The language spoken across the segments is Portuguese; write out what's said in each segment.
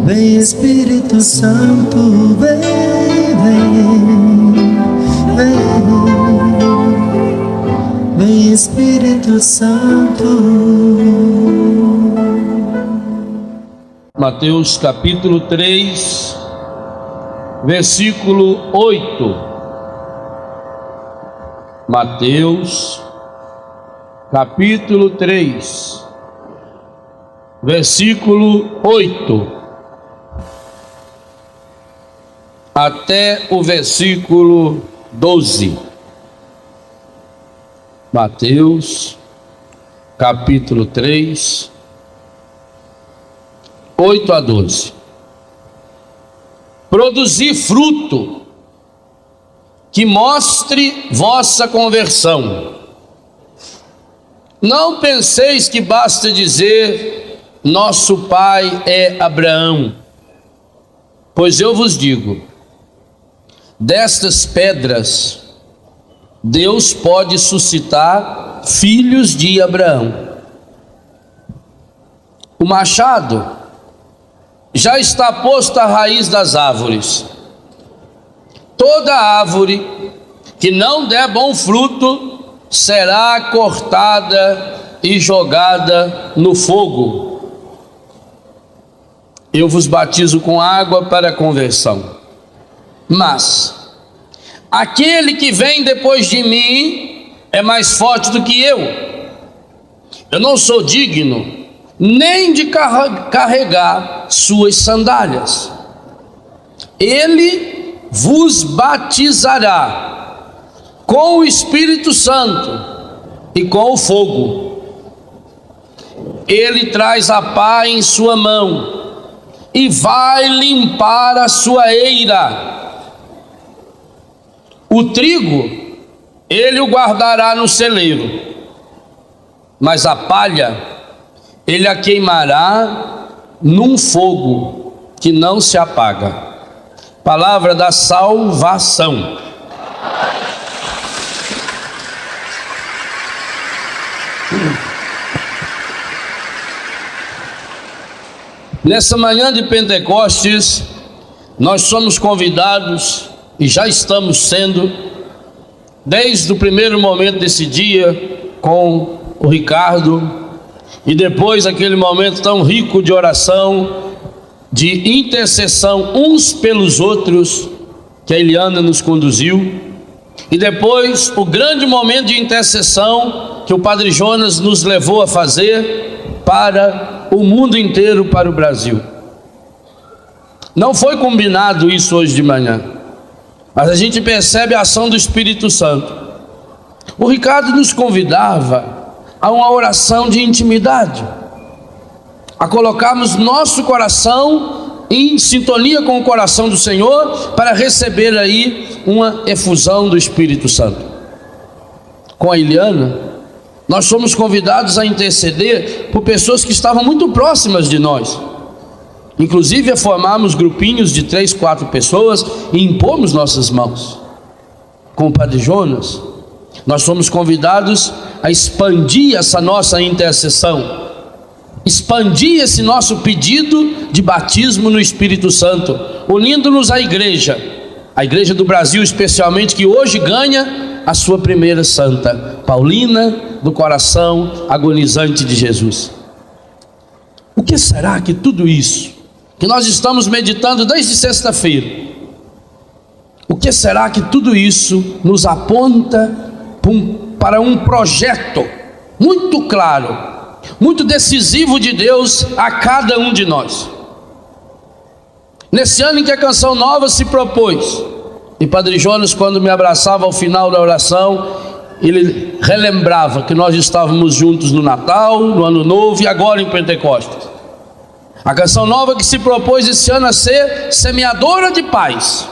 vem Espírito Santo, vem, Espírito Santo. Mateus capítulo 3, versículo 8. Mateus capítulo 3, versículo 8 até o versículo 12. Mateus capítulo 3, 8 a 12. Produzi fruto que mostre vossa conversão. Não penseis que basta dizer: nosso pai é Abraão. Pois eu vos digo, destas pedras Deus pode suscitar filhos de Abraão. O machado já está posto à raiz das árvores. Toda árvore que não der bom fruto será cortada e jogada no fogo. Eu vos batizo com água para a conversão, mas aquele que vem depois de mim é mais forte do que eu. Eu não sou digno nem de carregar suas sandálias. Ele vos batizará com o Espírito Santo e com o fogo. Ele traz a pá em sua mão e vai limpar a sua eira. O trigo ele o guardará no celeiro, mas a palha ele a queimará num fogo que não se apaga. Palavra da salvação. Nessa manhã de Pentecostes, nós somos convidados, e já estamos sendo, desde o primeiro momento desse dia, com o Ricardo, e depois aquele momento tão rico de oração, de intercessão uns pelos outros, que a Eliana nos conduziu, e depois o grande momento de intercessão que o Padre Jonas nos levou a fazer para o mundo inteiro, para o Brasil. Não foi combinado isso hoje de manhã, mas a gente percebe a ação do Espírito Santo. O Ricardo nos convidava a uma oração de intimidade, a colocarmos nosso coração em sintonia com o coração do Senhor, para receber aí uma efusão do Espírito Santo. Com a Eliana, nós somos convidados a interceder por pessoas que estavam muito próximas de nós, inclusive a formarmos grupinhos de 3, 4 pessoas e impomos nossas mãos. Com o Padre Jonas, nós somos convidados a expandir essa nossa intercessão, expandir esse nosso pedido de batismo no Espírito Santo, unindo-nos à igreja do Brasil especialmente, que hoje ganha a sua primeira santa, Paulina do coração agonizante de Jesus. O que será que tudo isso que nós estamos meditando desde sexta-feira, o que será que tudo isso nos aponta para um projeto muito claro, muito decisivo de Deus a cada um de nós? Nesse ano em que a Canção Nova se propôs, e Padre Jonas, quando me abraçava ao final da oração, ele relembrava que nós estávamos juntos no Natal, no Ano Novo e agora em Pentecostes. A Canção Nova que se propôs esse ano a ser semeadora de paz,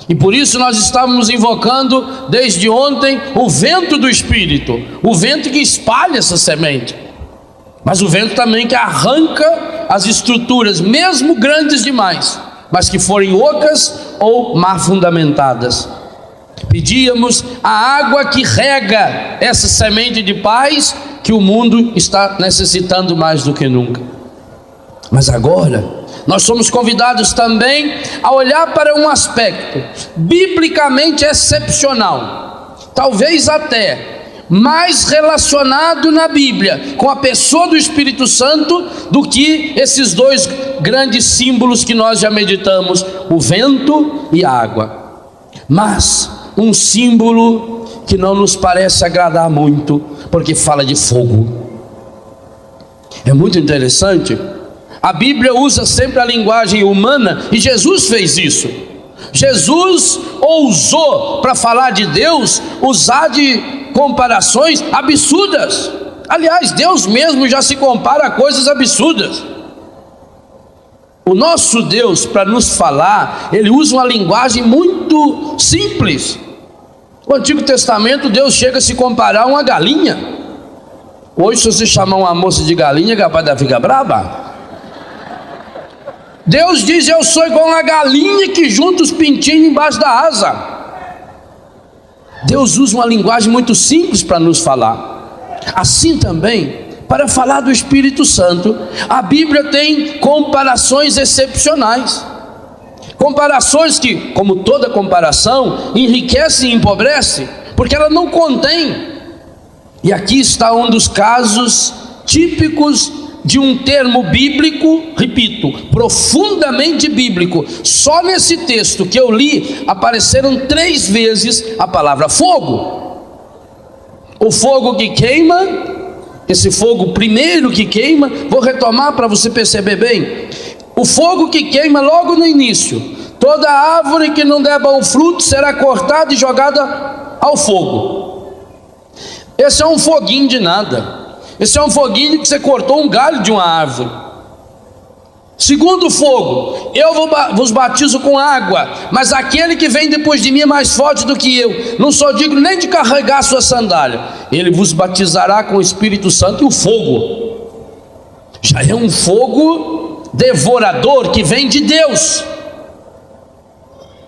e por isso nós estávamos invocando desde ontem o vento do Espírito, o vento que espalha essa semente, mas o vento também que arranca as estruturas, mesmo grandes demais, mas que forem ocas ou mal fundamentadas. Pedíamos a água que rega essa semente de paz, que que o mundo está necessitando mais do que nunca. Mas agora, nós somos convidados também a olhar para um aspecto biblicamente excepcional, talvez até mais relacionado na Bíblia com a pessoa do Espírito Santo do que esses dois grandes símbolos que nós já meditamos, o vento e a água. Mas um símbolo que não nos parece agradar muito, porque fala de fogo. É muito interessante. A Bíblia usa sempre a linguagem humana e Jesus fez isso. Jesus ousou, para falar de Deus, usar de comparações absurdas. Aliás, Deus mesmo já se compara a coisas absurdas. O nosso Deus, para nos falar, ele usa uma linguagem muito simples. No Antigo Testamento, Deus chega a se comparar a uma galinha. Hoje, se você chamar uma moça de galinha, capaz de ficar braba. Deus diz: eu sou igual uma galinha que junta os pintinhos embaixo da asa. Deus usa uma linguagem muito simples para nos falar. Assim também, para falar do Espírito Santo, a Bíblia tem comparações excepcionais. Comparações que, como toda comparação, enriquece e empobrece, porque ela não contém. E aqui está um dos casos típicos de um termo bíblico, repito, profundamente bíblico. Só nesse texto que eu li, apareceram 3 vezes a palavra fogo. O fogo que queima, esse fogo primeiro que queima, vou retomar para você perceber bem. O fogo que queima logo no início: toda árvore que não der bom fruto será cortada e jogada ao fogo. Esse é um foguinho de nada. Esse é um foguinho que você cortou um galho de uma árvore. Segundo fogo: eu vos batizo com água, mas aquele que vem depois de mim é mais forte do que eu, não sou digno nem de carregar sua sandália. Ele vos batizará com o Espírito Santo e o fogo. Já é um fogo devorador que vem de Deus.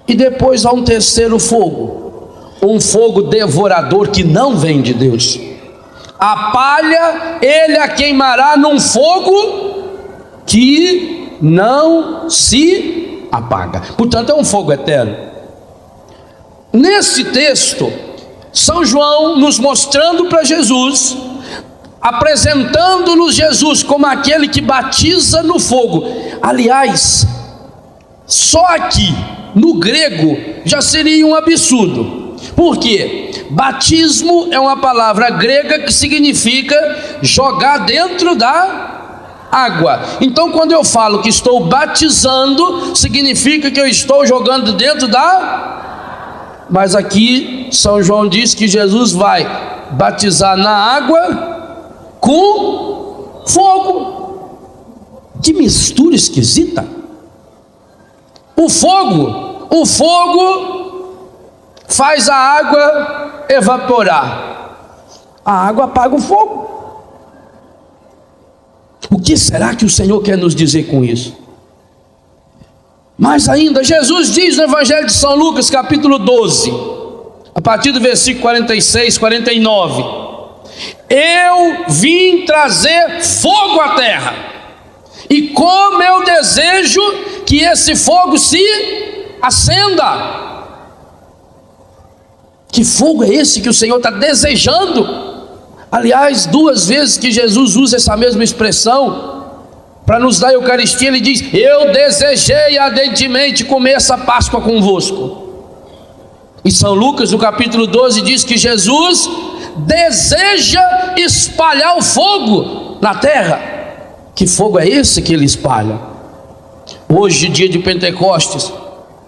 E depois há um terceiro fogo, um fogo devorador que não vem de Deus. A palha ele a queimará num fogo que não se apaga. Portanto, é um fogo eterno. Nesse texto, São João nos mostrando para Jesus, apresentando-nos Jesus como aquele que batiza no fogo. Aliás, só aqui no grego já seria um absurdo. Por quê? Batismo é uma palavra grega que significa jogar dentro da água. Então, quando eu falo que estou batizando, significa que eu estou jogando dentro da... Mas aqui São João diz que Jesus vai batizar na água com fogo. Que mistura esquisita. O fogo faz a água evaporar. A água apaga o fogo. O que será que o Senhor quer nos dizer com isso? Mais ainda, Jesus diz no Evangelho de São Lucas, capítulo 12, a partir do versículo 46, 49: eu vim trazer fogo à terra, e como eu desejo que esse fogo se acenda. Que fogo é esse que o Senhor está desejando? Aliás, 2 vezes que Jesus usa essa mesma expressão para nos dar a Eucaristia, ele diz: eu desejei ardentemente comer essa Páscoa convosco. E São Lucas, no capítulo 12, diz que Jesus deseja espalhar o fogo na terra. Que fogo é esse que ele espalha? Hoje, dia de Pentecostes,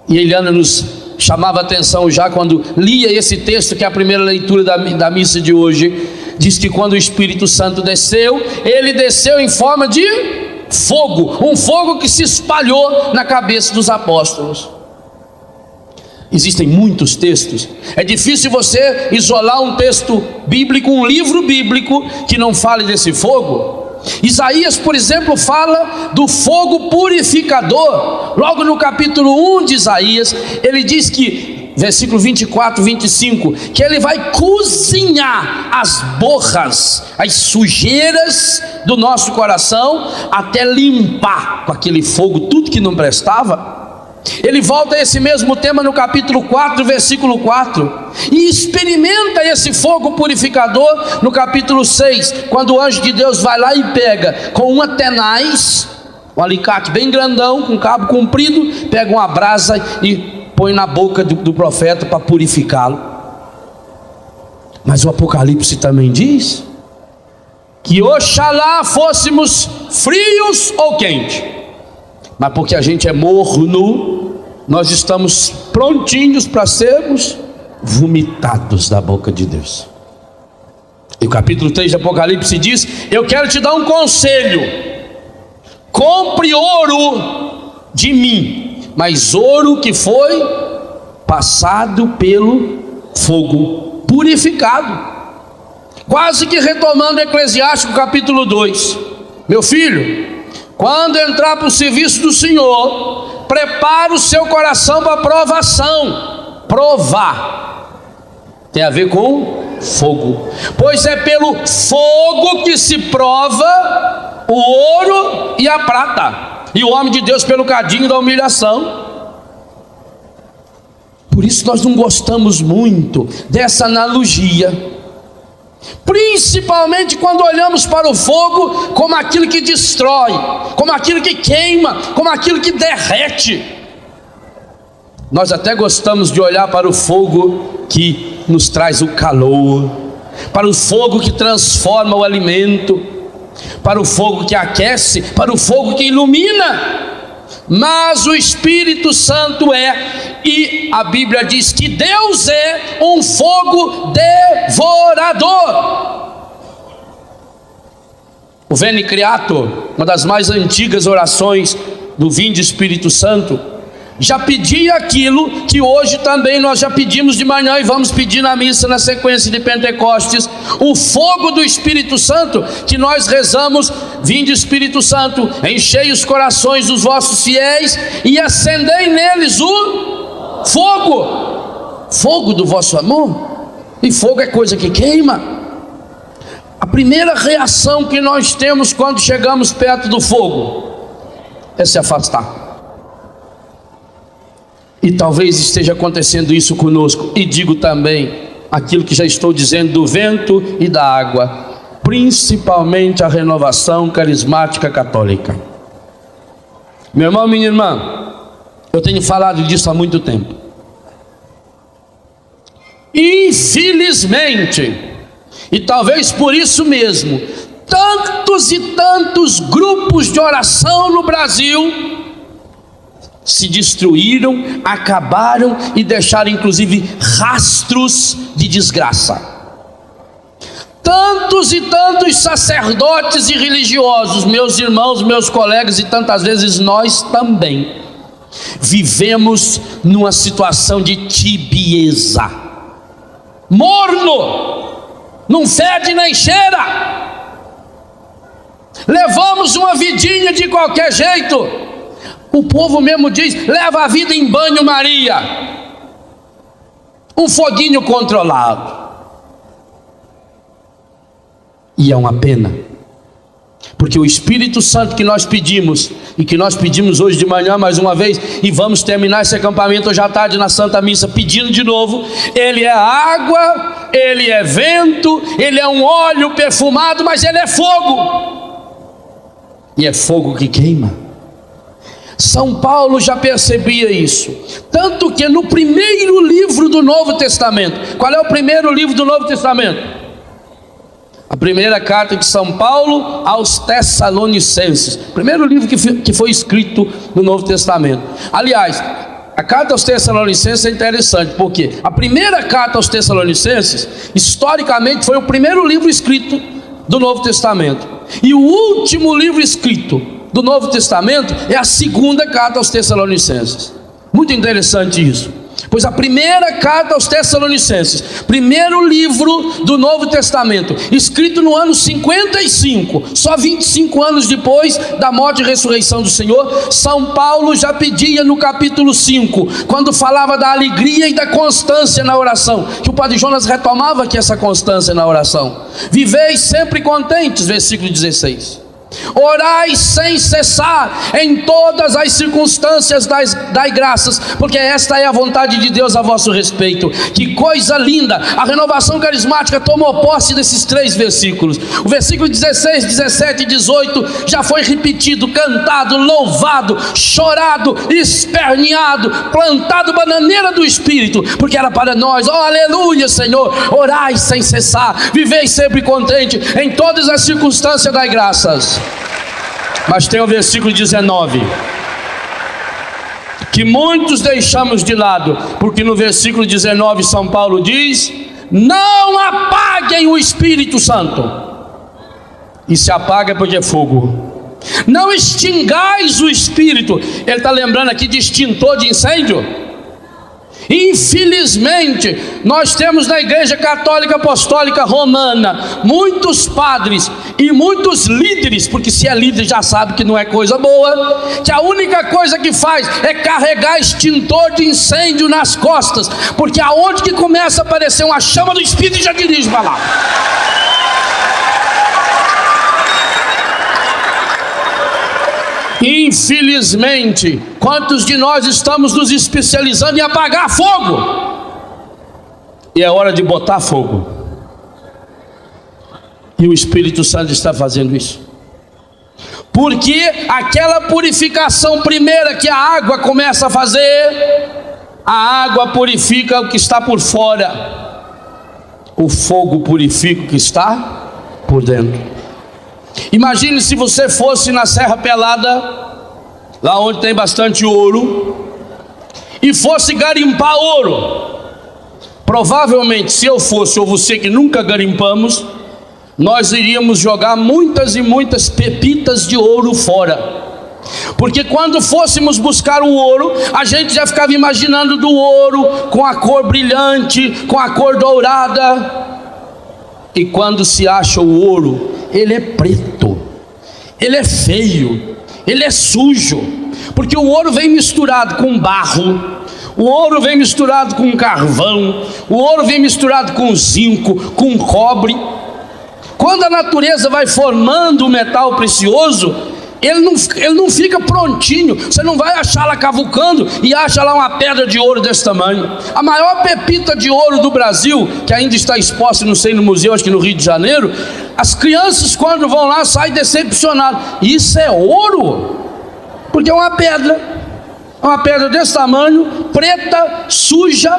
e Eliana nos chamava atenção já quando lia esse texto, que é a primeira leitura da missa de hoje, diz que quando o Espírito Santo desceu, ele desceu em forma de fogo, um fogo que se espalhou na cabeça dos apóstolos. Existem muitos textos, é difícil você isolar um texto bíblico, um livro bíblico que não fale desse fogo. Isaías, por exemplo, fala do fogo purificador. Logo no capítulo 1 de Isaías, ele diz que versículo 24, 25, que ele vai cozinhar as borras, as sujeiras do nosso coração, até limpar com aquele fogo tudo que não prestava. Ele volta a esse mesmo tema no capítulo 4, versículo 4, e experimenta esse fogo purificador no capítulo 6, quando o anjo de Deus vai lá e pega com uma tenaz, um alicate bem grandão, com cabo comprido, pega uma brasa e põe na boca do profeta para purificá-lo. Mas o Apocalipse também diz que oxalá fôssemos frios ou quentes, mas porque a gente é morno, nós estamos prontinhos para sermos vomitados da boca de Deus. E o capítulo 3 de Apocalipse diz: eu quero te dar um conselho, compre ouro de mim, mas ouro que foi passado pelo fogo, purificado. Quase que retomando Eclesiástico capítulo 2, meu filho, quando entrar para o serviço do Senhor, prepara o seu coração para provação. Provar tem a ver com fogo, pois é pelo fogo que se prova o ouro e a prata, e o homem de Deus pelo cadinho da humilhação. Por isso nós não gostamos muito dessa analogia, principalmente quando olhamos para o fogo como aquilo que destrói, como aquilo que queima, como aquilo que derrete. Nós até gostamos de olhar para o fogo que nos traz o calor, para o fogo que transforma o alimento, para o fogo que aquece, para o fogo que ilumina. Mas o Espírito Santo e a Bíblia diz que Deus é um fogo devorador. O Veni Creator, uma das mais antigas orações do Vinde Espírito Santo, já pedia aquilo que hoje também nós já pedimos de manhã e vamos pedir na missa na sequência de Pentecostes: o fogo do Espírito Santo, que nós rezamos: vinde Espírito Santo, enchei os corações dos vossos fiéis e acendei neles o fogo do vosso amor. E fogo é coisa que queima. A primeira reação que nós temos quando chegamos perto do fogo é se afastar. E talvez esteja acontecendo isso conosco, e digo também aquilo que já estou dizendo do vento e da água, principalmente a renovação carismática católica. Meu irmão, minha irmã, eu tenho falado disso há muito tempo. Infelizmente, e talvez por isso mesmo, tantos e tantos grupos de oração no Brasil se destruíram, acabaram e deixaram inclusive rastros de desgraça. Tantos e tantos sacerdotes e religiosos, meus irmãos, meus colegas, e tantas vezes nós também, vivemos numa situação de tibieza, morno, não fede nem cheira, levamos uma vidinha de qualquer jeito. O povo mesmo diz: leva a vida em banho-maria, um foguinho controlado. E é uma pena, porque o Espírito Santo que nós pedimos, e que nós pedimos hoje de manhã mais uma vez, e vamos terminar esse acampamento hoje à tarde na Santa Missa pedindo de novo, ele é água, ele é vento, ele é um óleo perfumado, mas ele é fogo, e é fogo que queima. São Paulo já percebia isso, tanto que no primeiro livro do Novo Testamento, qual é o primeiro livro do Novo Testamento? A primeira carta de São Paulo aos Tessalonicenses, primeiro livro que foi escrito no Novo Testamento. Aliás, a carta aos Tessalonicenses é interessante, porque a primeira carta aos Tessalonicenses, historicamente, foi o primeiro livro escrito do Novo Testamento, e o último livro escrito do Novo Testamento é a segunda carta aos Tessalonicenses. Muito interessante isso. Pois a primeira carta aos Tessalonicenses, primeiro livro do Novo Testamento, escrito no ano 55, só 25 anos depois da morte e ressurreição do Senhor, São Paulo já pedia no capítulo 5, quando falava da alegria e da constância na oração, que o Padre Jonas retomava aqui essa constância na oração. Viveis sempre contentes, versículo 16. Orai sem cessar, em todas as circunstâncias dai graças, porque esta é a vontade de Deus a vosso respeito. Que coisa linda! A renovação carismática tomou posse desses 3 versículos. O versículo 16, 17 e 18 já foi repetido, cantado, louvado, chorado, esperneado, plantado bananeira do Espírito, porque era para nós. Oh, aleluia, Senhor! Orai sem cessar, vivei sempre contente, em todas as circunstâncias dai graças. Mas tem o versículo 19, que muitos deixamos de lado, porque no versículo 19 São Paulo diz: não apaguem o Espírito Santo. E se apaga porque é fogo. Não extingais o Espírito. Ele está lembrando aqui de extintor de incêndio. Infelizmente, nós temos na Igreja Católica Apostólica Romana muitos padres e muitos líderes, porque se é líder já sabe que não é coisa boa, que a única coisa que faz é carregar extintor de incêndio nas costas, porque aonde que começa a aparecer uma chama do Espírito já dirige para lá. Infelizmente, quantos de nós estamos nos especializando em apagar fogo? E é hora de botar fogo. E o Espírito Santo está fazendo isso. Porque aquela purificação primeira que a água começa a fazer, a água purifica o que está por fora, o fogo purifica o que está por dentro. Imagine se você fosse na Serra Pelada, lá onde tem bastante ouro, e fosse garimpar ouro. Provavelmente, se eu fosse, ou você que nunca garimpamos, nós iríamos jogar muitas e muitas pepitas de ouro fora. Porque quando fôssemos buscar o ouro, a gente já ficava imaginando do ouro com a cor brilhante, com a cor dourada. E quando se acha o ouro, ele é preto, ele é feio, ele é sujo, porque o ouro vem misturado com barro, o ouro vem misturado com carvão, o ouro vem misturado com zinco, com cobre. Quando a natureza vai formando o metal precioso, ele não fica prontinho. Você não vai achar lá cavucando e acha lá uma pedra de ouro desse tamanho. A maior pepita de ouro do Brasil, que ainda está exposta, não sei, no museu, acho que no Rio de Janeiro, as crianças quando vão lá saem decepcionadas. Isso é ouro? Porque é uma pedra desse tamanho, preta, suja.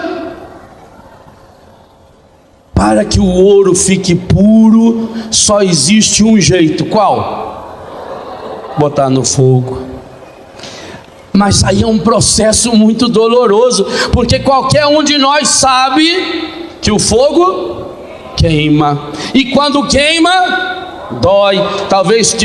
Para que o ouro fique puro, só existe um jeito. Qual? Botar no fogo. Mas aí é um processo muito doloroso, porque qualquer um de nós sabe que o fogo queima, e quando queima, dói. Talvez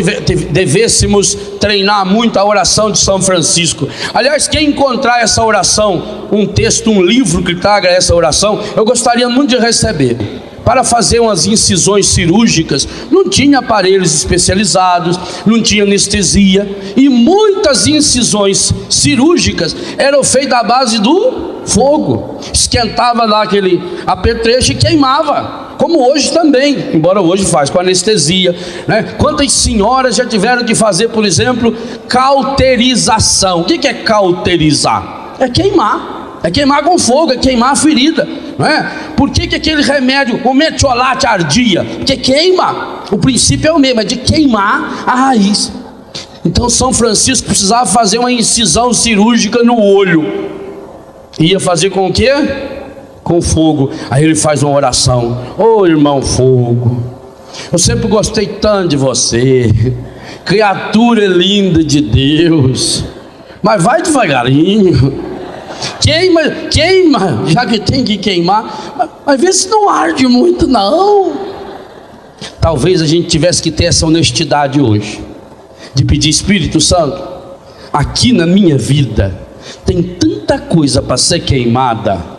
devêssemos treinar muito a oração de São Francisco. Aliás, quem encontrar essa oração, um texto, um livro que traga essa oração, eu gostaria muito de receber. Para fazer umas incisões cirúrgicas, não tinha aparelhos especializados, não tinha anestesia, e muitas incisões cirúrgicas eram feitas à base do fogo. Esquentava lá aquele apetrecho e queimava, como hoje também, embora hoje faz com anestesia, né? Quantas senhoras já tiveram que fazer, por exemplo, cauterização? O que é cauterizar? É queimar com fogo, é queimar a ferida, não é? Por que aquele remédio, o metiolate ardia? Porque queima, o princípio é o mesmo, é de queimar a raiz. Então São Francisco precisava fazer uma incisão cirúrgica no olho, ia fazer com o quê? Com fogo. Aí ele faz uma oração: ô irmão fogo, eu sempre gostei tanto de você, criatura linda de Deus, mas vai devagarinho, queima, já que tem que queimar, mas vê se não arde muito não. Talvez a gente tivesse que ter essa honestidade hoje, de pedir: Espírito Santo, aqui na minha vida tem tanta coisa para ser queimada,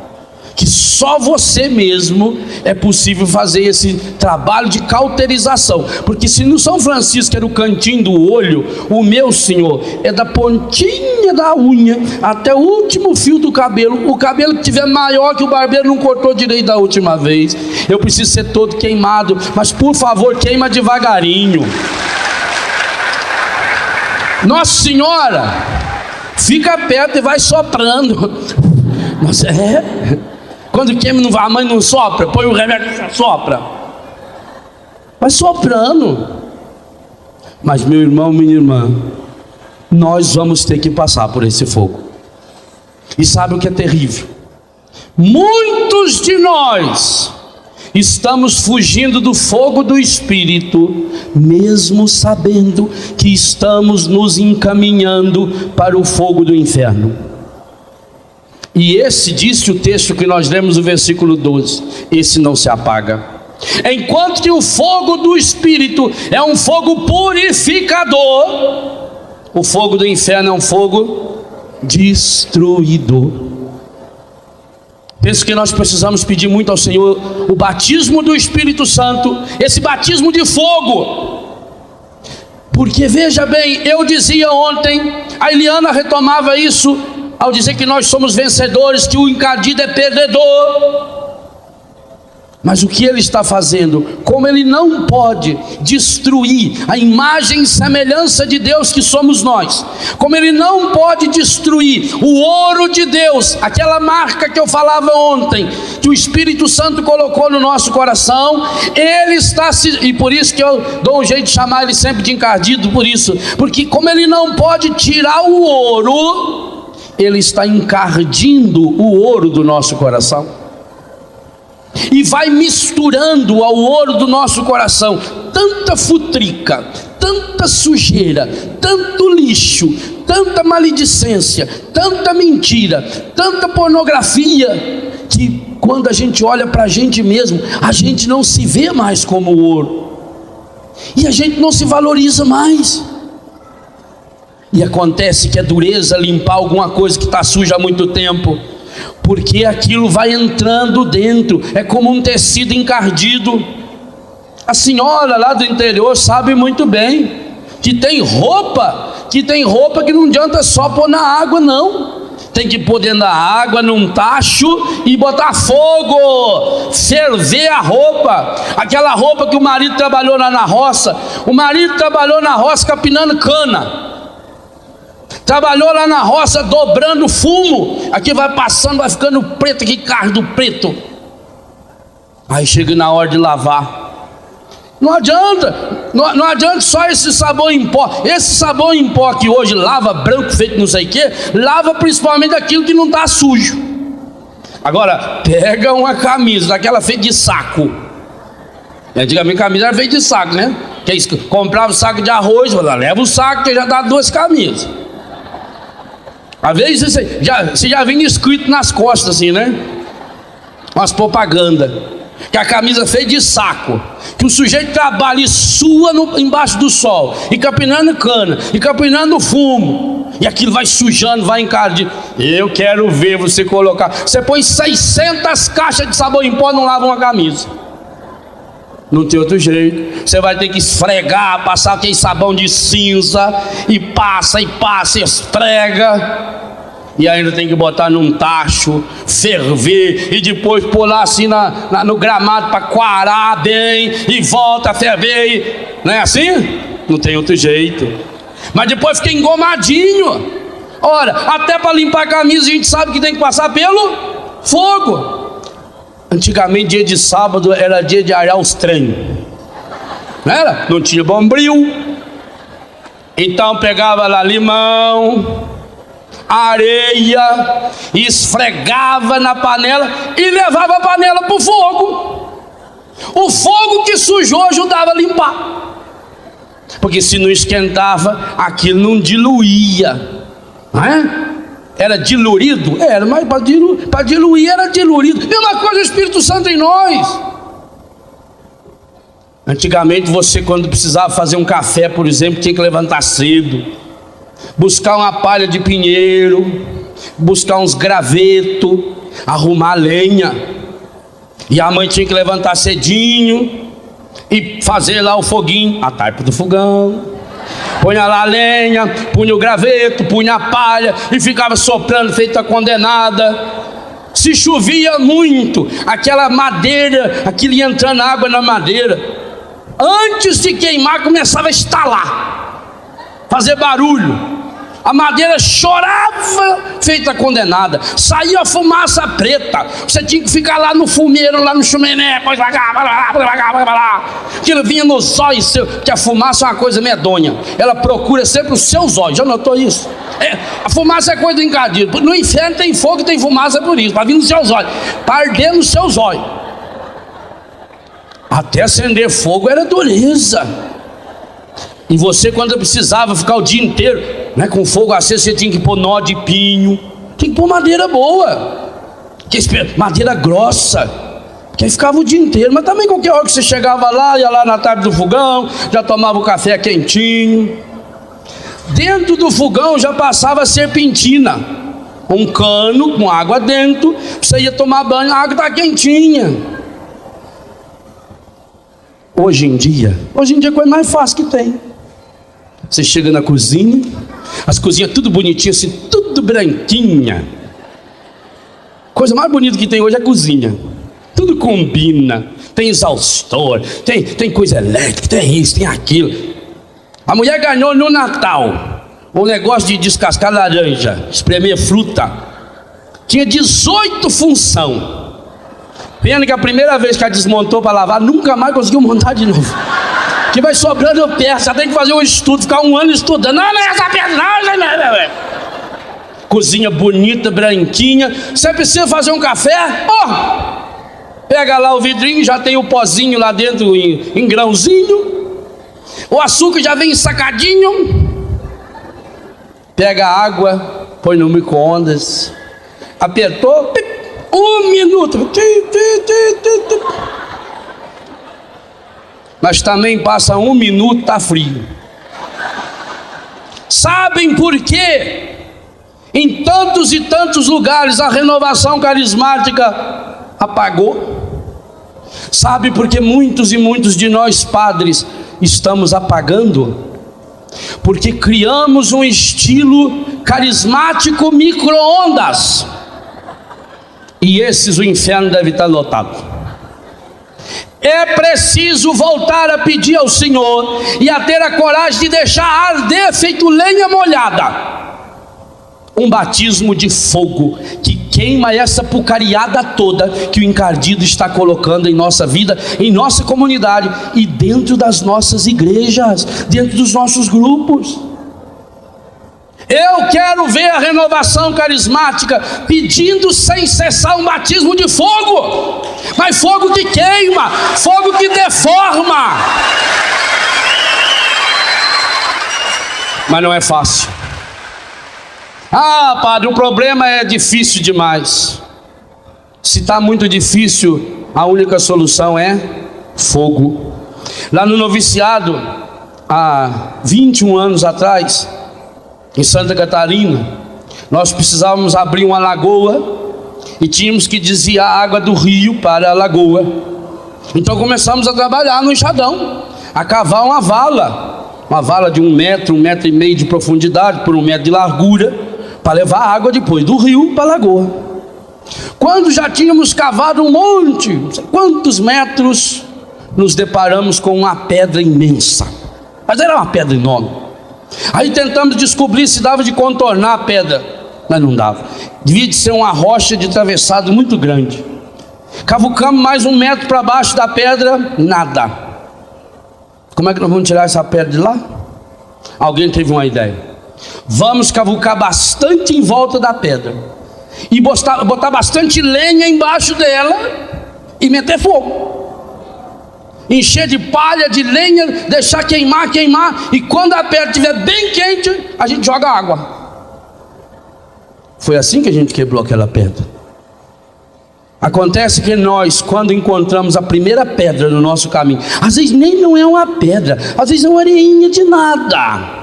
que só você mesmo é possível fazer esse trabalho de cauterização. Porque se no São Francisco era o cantinho do olho, o meu, Senhor, é da pontinha da unha até o último fio do cabelo. O cabelo que tiver maior que o barbeiro não cortou direito da última vez, eu preciso ser todo queimado. Mas por favor, queima devagarinho. Nossa Senhora, fica perto e vai soprando. Mas quando queima, a mãe não sopra, põe o remédio e sopra. Vai soprando. Mas meu irmão, minha irmã, nós vamos ter que passar por esse fogo. E sabe o que é terrível? Muitos de nós estamos fugindo do fogo do Espírito, mesmo sabendo que estamos nos encaminhando para o fogo do inferno. E esse, disse o texto que nós lemos no versículo 12, esse não se apaga. Enquanto que o fogo do Espírito é um fogo purificador, o fogo do inferno é um fogo destruidor. Penso que nós precisamos pedir muito ao Senhor o batismo do Espírito Santo, esse batismo de fogo. Porque veja bem, eu dizia ontem, a Eliana retomava isso, ao dizer que nós somos vencedores, que o encardido é perdedor. Mas o que ele está fazendo? Como ele não pode destruir a imagem e semelhança de Deus que somos nós, como ele não pode destruir o ouro de Deus, aquela marca que eu falava ontem, que o Espírito Santo colocou no nosso coração, ele está e por isso que eu dou um jeito de chamar ele sempre de encardido, por isso, porque como ele não pode tirar o ouro, ele está encardindo o ouro do nosso coração e vai misturando ao ouro do nosso coração tanta futrica, tanta sujeira, tanto lixo, tanta maledicência, tanta mentira, tanta pornografia, que quando a gente olha para a gente mesmo, a gente não se vê mais como ouro e a gente não se valoriza mais. E acontece que é dureza limpar alguma coisa que está suja há muito tempo, porque aquilo vai entrando dentro, é como um tecido encardido. A senhora lá do interior sabe muito bem que tem roupa que não adianta só pôr na água, não. Tem que pôr dentro da água, num tacho, e botar fogo, ferver a roupa. Aquela roupa que o marido trabalhou lá na roça, o marido trabalhou na roça capinando cana, trabalhou lá na roça dobrando fumo, aqui vai passando, vai ficando preto, aqui cardo preto. Aí chega na hora de lavar, não adianta só esse sabão em pó. Esse sabão em pó que hoje lava branco feito não sei o que, lava principalmente aquilo que não está sujo. Agora pega uma camisa daquela feita de saco, antigamente a camisa era feita de saco, né? Que é isso, comprava um saco de arroz, leva o saco que já dá 2 camisas. Às vezes você já vinha escrito nas costas assim, né? Umas propagandas, que a camisa feita de saco, que o sujeito trabalha e sua embaixo do sol, e capinando cana, e capinando fumo, e aquilo vai sujando, vai encardindo. Eu quero ver você colocar, você põe 600 caixas de sabão em pó, não lava uma camisa. Não tem outro jeito, você vai ter que esfregar, passar aquele sabão de cinza, e passa, esfrega, e ainda tem que botar num tacho, ferver, e depois pôr lá assim no gramado para coarar bem, e volta a ferver, não é assim? Não tem outro jeito, mas depois fica engomadinho. Ora, até para limpar a camisa a gente sabe que tem que passar pelo fogo. Antigamente dia de sábado era dia de arar os trem, não era? Não tinha bombril, então pegava lá limão, areia, esfregava na panela e levava a panela para o fogo. O fogo que sujou ajudava a limpar, porque se não esquentava, aquilo não diluía, não é? Era dilurido? Era, mas para diluir era dilurido. Mesma coisa o Espírito Santo em nós. Antigamente você, quando precisava fazer um café, por exemplo, tinha que levantar cedo, buscar uma palha de pinheiro, buscar uns gravetos, arrumar lenha. E a mãe tinha que levantar cedinho e fazer lá o foguinho, a taipa do fogão. Punha lá a lenha, punha o graveto, punha a palha e ficava soprando feita condenada. Se chovia muito, aquela madeira, aquilo ia entrando água na madeira. Antes de queimar, começava a estalar, fazer barulho. A madeira chorava feita condenada. Saía fumaça preta. Você tinha que ficar lá no fumeiro, lá no chuminé, aquilo vinha nos olhos, que a fumaça é uma coisa medonha. Ela procura sempre os seus olhos. Já notou isso? A fumaça é coisa encardida. No inferno tem fogo e tem fumaça por isso, para vir nos seus olhos, para arder nos seus olhos. Até acender fogo era dureza. E você, quando precisava ficar o dia inteiro, né, com fogo aceso, você tinha que pôr nó de pinho, tinha que pôr madeira boa, madeira grossa, que aí ficava o dia inteiro. Mas também qualquer hora que você chegava lá, ia lá na tábua do fogão, já tomava o café quentinho. Dentro do fogão já passava a serpentina, um cano com água dentro, você ia tomar banho, a água está quentinha. Hoje em dia é a coisa mais fácil que tem. Você chega na cozinha, as cozinhas tudo bonitinhas, assim, tudo branquinha. Coisa mais bonita que tem hoje é a cozinha. Tudo combina. Tem exaustor, tem coisa elétrica, tem isso, tem aquilo. A mulher ganhou no Natal um negócio de descascar laranja, espremer fruta. Tinha 18 funções. Pena que a primeira vez que ela desmontou para lavar, nunca mais conseguiu montar de novo. Que vai sobrando peça, tem que fazer um estudo, ficar um ano estudando. Não é essa peça, não. Cozinha bonita, branquinha. Você precisa fazer um café? Pega lá o vidrinho, já tem o pozinho lá dentro em grãozinho. O açúcar já vem sacadinho. Pega a água, põe no micro-ondas. Apertou, 1 minuto. Mas também passa 1 minuto, está frio. Sabem por quê? Em tantos e tantos lugares a renovação carismática apagou. Sabe por que muitos e muitos de nós padres estamos apagando? Porque criamos um estilo carismático micro-ondas. E esses o inferno deve estar lotado. É preciso voltar a pedir ao Senhor e a ter a coragem de deixar arder feito lenha molhada. Um batismo de fogo que queima essa porcariada toda que o encardido está colocando em nossa vida, em nossa comunidade e dentro das nossas igrejas, dentro dos nossos grupos. Eu quero ver a renovação carismática pedindo sem cessar um batismo de fogo, mas fogo que queima, fogo que deforma. Mas não é fácil. Padre, o problema é difícil demais. Se está muito difícil, a única solução é fogo. Lá no noviciado, há 21 anos atrás, em Santa Catarina, nós precisávamos abrir uma lagoa e tínhamos que desviar a água do rio para a lagoa. Então começamos a trabalhar no enxadão, a cavar uma vala de 1 metro, 1,5 metro de profundidade por 1 metro de largura, para levar a água depois do rio para a lagoa. Quando já tínhamos cavado um monte, não sei quantos metros, nos deparamos com uma pedra imensa, mas era uma pedra enorme. Aí tentamos descobrir se dava de contornar a pedra, mas não dava. Devia de ser uma rocha de atravessado muito grande. Cavucamos mais 1 metro para baixo da pedra, nada. Como é que nós vamos tirar essa pedra de lá? Alguém teve uma ideia. Vamos cavucar bastante em volta da pedra e botar bastante lenha embaixo dela e meter fogo. Encher de palha, de lenha, deixar queimar, e quando a pedra estiver bem quente, a gente joga água. Foi assim que a gente quebrou aquela pedra. Acontece que nós, quando encontramos a primeira pedra no nosso caminho, às vezes nem não é uma pedra, às vezes é uma areinha de nada.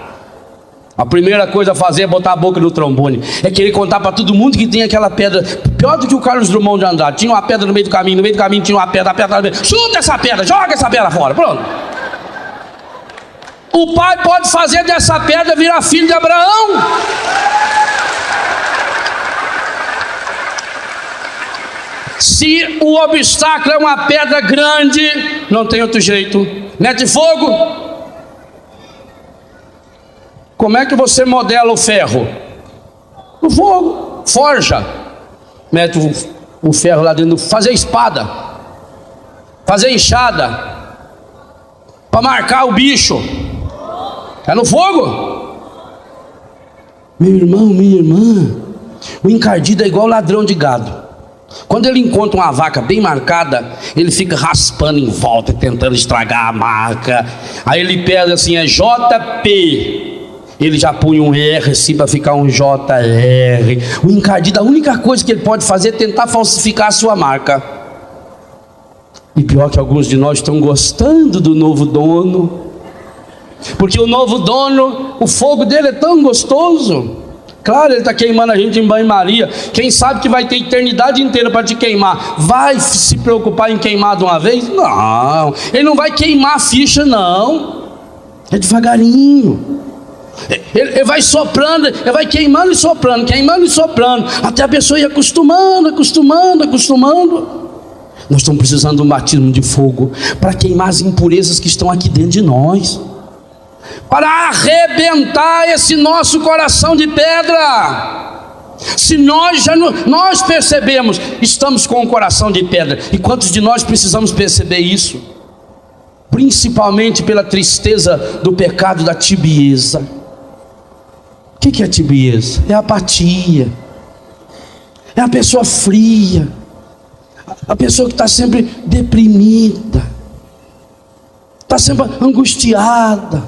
A primeira coisa a fazer é botar a boca no trombone. É querer contar para todo mundo que tem aquela pedra. Pior do que o Carlos Drummond de Andrade. Tinha uma pedra no meio do caminho tinha uma pedra, a pedra no meio. Chuta essa pedra, joga essa pedra fora, pronto. O pai pode fazer dessa pedra virar filho de Abraão. Se o obstáculo é uma pedra grande, não tem outro jeito. Mete fogo. Como é que você modela o ferro? No fogo. Forja. Mete o ferro lá dentro. Fazer espada. Fazer enxada. Para marcar o bicho. É no fogo. Meu irmão, minha irmã, o encardido é igual ladrão de gado. Quando ele encontra uma vaca bem marcada, ele fica raspando em volta, tentando estragar a marca. Aí ele pega assim, é JP. Ele já põe um R assim para ficar um JR. O encardido, a única coisa que ele pode fazer é tentar falsificar a sua marca. E pior que alguns de nós estão gostando do novo dono. Porque o novo dono, o fogo dele é tão gostoso. Claro, ele está queimando a gente em banho-maria. Quem sabe que vai ter eternidade inteira para te queimar. Vai se preocupar em queimar de uma vez? Não, ele não vai queimar a ficha, não. É devagarinho. Ele vai soprando, ele vai queimando e soprando, até a pessoa ir acostumando. Nós estamos precisando de um batismo de fogo para queimar as impurezas que estão aqui dentro de nós, para arrebentar esse nosso coração de pedra. Se nós percebemos, estamos com o coração de pedra. E quantos de nós precisamos perceber isso? Principalmente pela tristeza do pecado da tibieza. O que é a tibieza? É a apatia. É a pessoa fria. A pessoa que está sempre deprimida. Está sempre angustiada.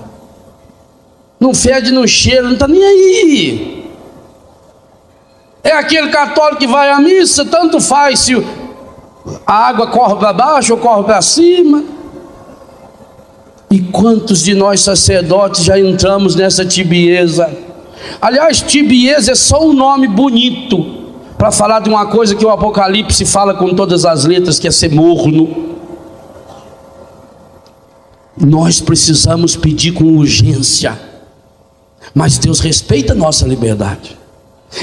Não fede, não cheira, não está nem aí. É aquele católico que vai à missa, tanto faz se a água corre para baixo ou corre para cima. E quantos de nós sacerdotes já entramos nessa tibieza? Aliás, tibieza é só um nome bonito para falar de uma coisa que o Apocalipse fala com todas as letras, que é ser morno. Nós precisamos pedir com urgência, mas Deus respeita a nossa liberdade.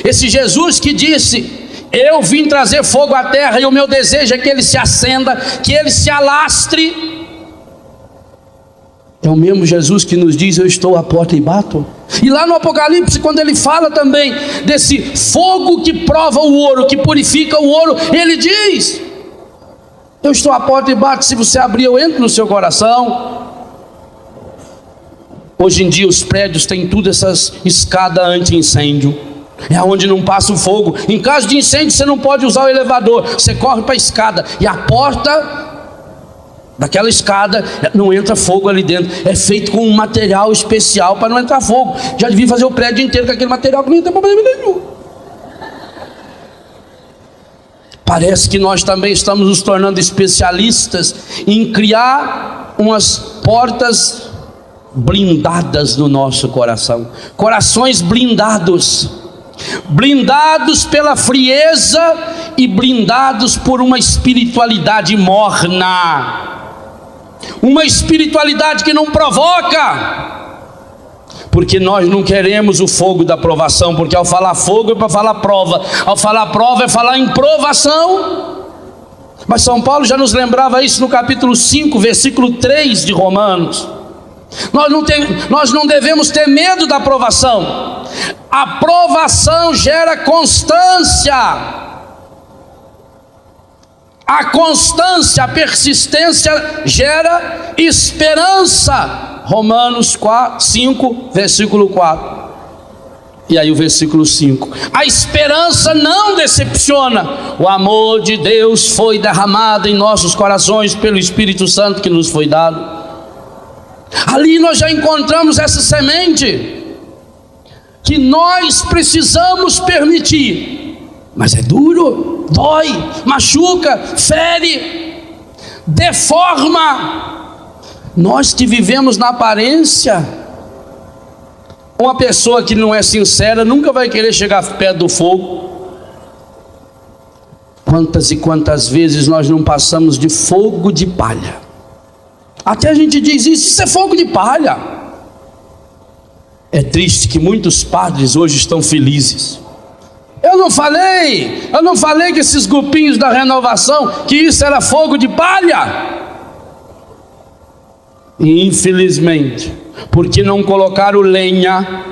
Esse Jesus que disse: eu vim trazer fogo à terra, e o meu desejo é que ele se acenda, que ele se alastre. É o mesmo Jesus que nos diz: eu estou à porta e bato. E lá no Apocalipse, quando ele fala também desse fogo que prova o ouro, que purifica o ouro, ele diz: eu estou à porta e bato, se você abrir eu entro no seu coração. Hoje em dia os prédios têm tudo essas escadas anti-incêndio, é onde não passa o fogo. Em caso de incêndio você não pode usar o elevador, você corre para a escada, e a porta daquela escada não entra fogo ali dentro. É feito com um material especial para não entrar fogo. Já devia fazer o prédio inteiro com aquele material, que não tem problema nenhum. Parece que nós também estamos nos tornando especialistas em criar umas portas blindadas no nosso coração. Corações blindados. Blindados pela frieza e blindados por uma espiritualidade morna. Uma espiritualidade que não provoca, porque nós não queremos o fogo da provação, porque ao falar fogo é para falar prova, ao falar prova é falar em provação. Mas São Paulo já nos lembrava isso no capítulo 5, versículo 3 de Romanos. Nós não devemos ter medo da provação. A provação gera constância. A constância, a persistência gera esperança. Romanos 5, versículo 4. E aí o versículo 5: a esperança não decepciona. O amor de Deus foi derramado em nossos corações pelo Espírito Santo que nos foi dado. Ali nós já encontramos essa semente que nós precisamos permitir. Mas é duro, dói, machuca, fere, deforma. Nós que vivemos na aparência, Uma pessoa que não é sincera nunca vai querer chegar perto do fogo. Quantas e quantas vezes nós não passamos de fogo de palha? Até a gente diz isso é fogo de palha. É triste que muitos padres hoje estão felizes. Eu não falei que esses grupinhos da renovação, que isso era fogo de palha. E infelizmente, porque não colocaram lenha,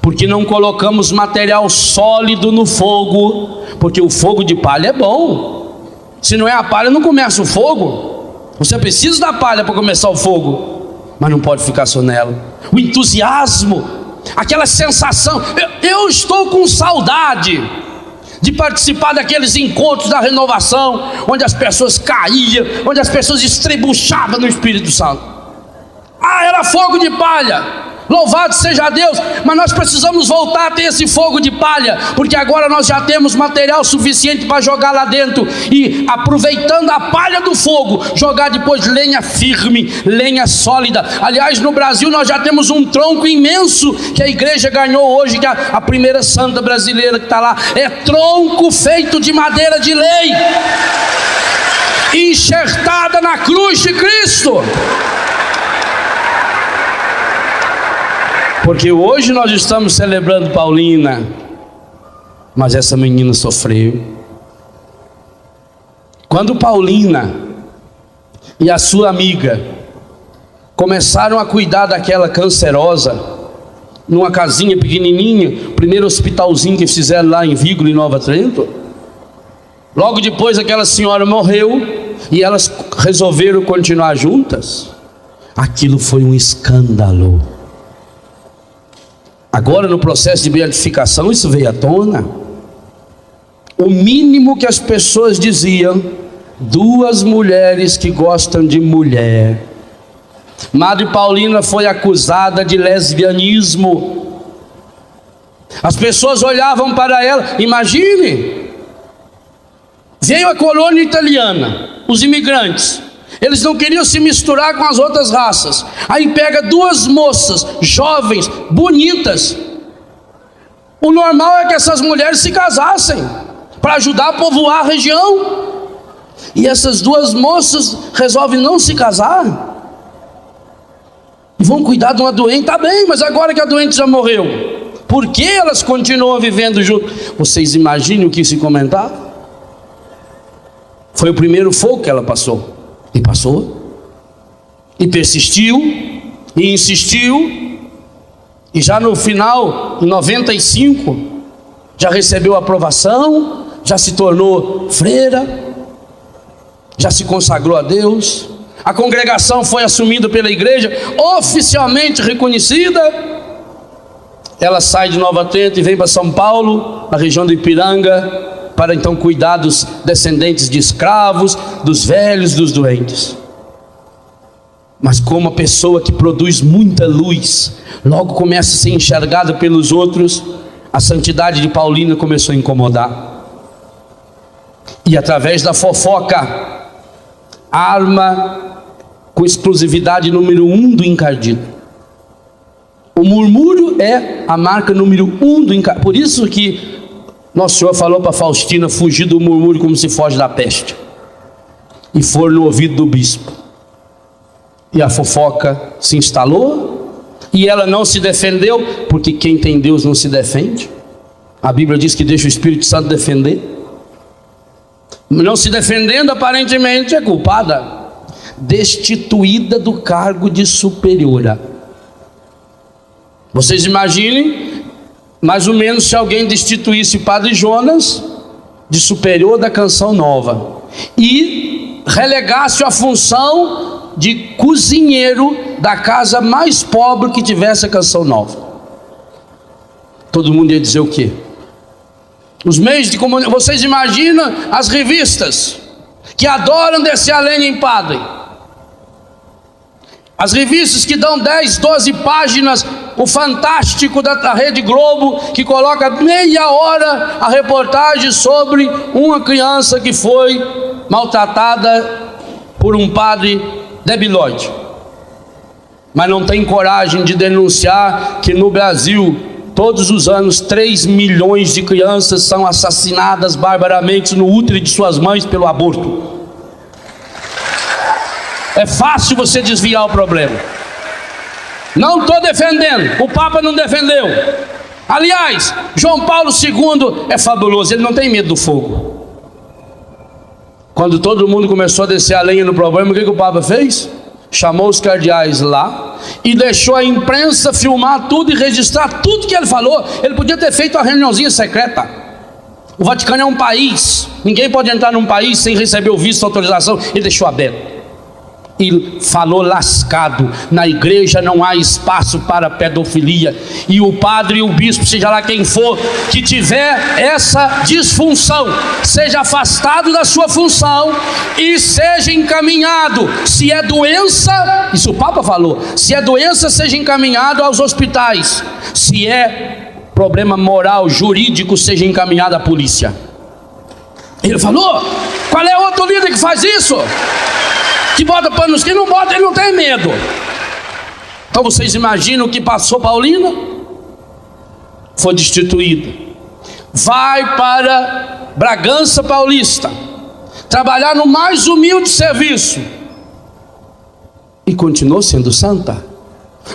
porque não colocamos material sólido no fogo, porque o fogo de palha é bom. Se não é a palha, não começa o fogo. Você precisa da palha para começar o fogo, mas não pode ficar só nela. O entusiasmo, aquela sensação, eu estou com saudade de participar daqueles encontros da renovação, onde as pessoas caíam, onde as pessoas estrebuchavam no Espírito Santo. Era fogo de palha, louvado seja Deus, mas nós precisamos voltar a ter esse fogo de palha, porque agora nós já temos material suficiente para jogar lá dentro, e aproveitando a palha do fogo, jogar depois lenha firme, lenha sólida. Aliás, no Brasil nós já temos um tronco imenso, que a igreja ganhou hoje, que a primeira santa brasileira que está lá, é tronco feito de madeira de lei, enxertada na cruz de Cristo. Porque hoje nós estamos celebrando Paulina, mas essa menina sofreu. Quando Paulina e a sua amiga começaram a cuidar daquela cancerosa, numa casinha pequenininha, primeiro hospitalzinho que fizeram lá em Vigo, em Nova Trento, logo depois aquela senhora morreu e elas resolveram continuar juntas. Aquilo foi um escândalo. Agora, no processo de beatificação, isso veio à tona. O mínimo que as pessoas diziam: duas mulheres que gostam de mulher. Madre Paulina foi acusada de lesbianismo. As pessoas olhavam para ela. Imagine, veio a colônia italiana, os imigrantes. Eles não queriam se misturar com as outras raças. Aí pega duas moças, jovens, bonitas. O normal é que essas mulheres se casassem, para ajudar a povoar a região. E essas duas moças resolvem não se casar. E vão cuidar de uma doente. Tá bem, mas agora que a doente já morreu, por que elas continuam vivendo juntas? Vocês imaginem o que se comentava? Foi o primeiro fogo que ela passou. E passou, e persistiu, e insistiu, e já no final, em 95, já recebeu aprovação, já se tornou freira, já se consagrou a Deus. A congregação foi assumida pela igreja, oficialmente reconhecida. Ela sai de Nova Trento e vem para São Paulo, na região do Ipiranga, para então cuidar dos descendentes de escravos, dos velhos, dos doentes. Mas como a pessoa que produz muita luz logo começa a ser enxergada pelos outros, a santidade de Paulina começou a incomodar. E através da fofoca, arma com exclusividade número 1 do encardido. O murmúrio é a marca número 1 do encardido. Por isso que Nosso Senhor falou para Faustina fugir do murmúrio como se foge da peste, e for no ouvido do bispo. E a fofoca se instalou, e ela não se defendeu, porque quem tem Deus não se defende. A Bíblia diz que deixa o Espírito Santo defender. Não se defendendo, aparentemente é culpada, destituída do cargo de superiora. Vocês imaginem mais ou menos se alguém destituísse o Padre Jonas de superior da Canção Nova e relegasse a função de cozinheiro da casa mais pobre que tivesse a Canção Nova. Todo mundo ia dizer o quê? Os meios de comunicação. Vocês imaginam as revistas que adoram descer a lenha em padre, as revistas que dão 10, 12 páginas, o Fantástico da Rede Globo, que coloca meia hora a reportagem sobre uma criança que foi maltratada por um padre debilóide. mas não tem coragem de denunciar que no Brasil, todos os anos, 3 milhões de crianças são assassinadas barbaramente no útero de suas mães pelo aborto. É fácil você desviar o problema. Não estou defendendo, o Papa não defendeu. Aliás, João Paulo II é fabuloso, ele não tem medo do fogo. Quando todo mundo começou a descer a lenha no problema, o que o Papa fez? Chamou os cardeais lá e deixou a imprensa filmar tudo e registrar tudo que ele falou. Ele podia ter feito uma reuniãozinha secreta. O Vaticano é um país, ninguém pode entrar num país sem receber o visto, autorização. Ele deixou aberto e falou lascado: na igreja não há espaço para pedofilia, e o padre e o bispo, seja lá quem for, que tiver essa disfunção, seja afastado da sua função e seja encaminhado, se é doença, isso o Papa falou, se é doença, seja encaminhado aos hospitais, se é problema moral, jurídico, seja encaminhado à polícia. Ele falou. Qual é outro líder que faz isso? Que bota panos, que não bota, ele não tem medo. Então vocês imaginam o que passou Paulina? Foi destituída. Vai para Bragança Paulista, trabalhar no mais humilde serviço, e continuou sendo santa.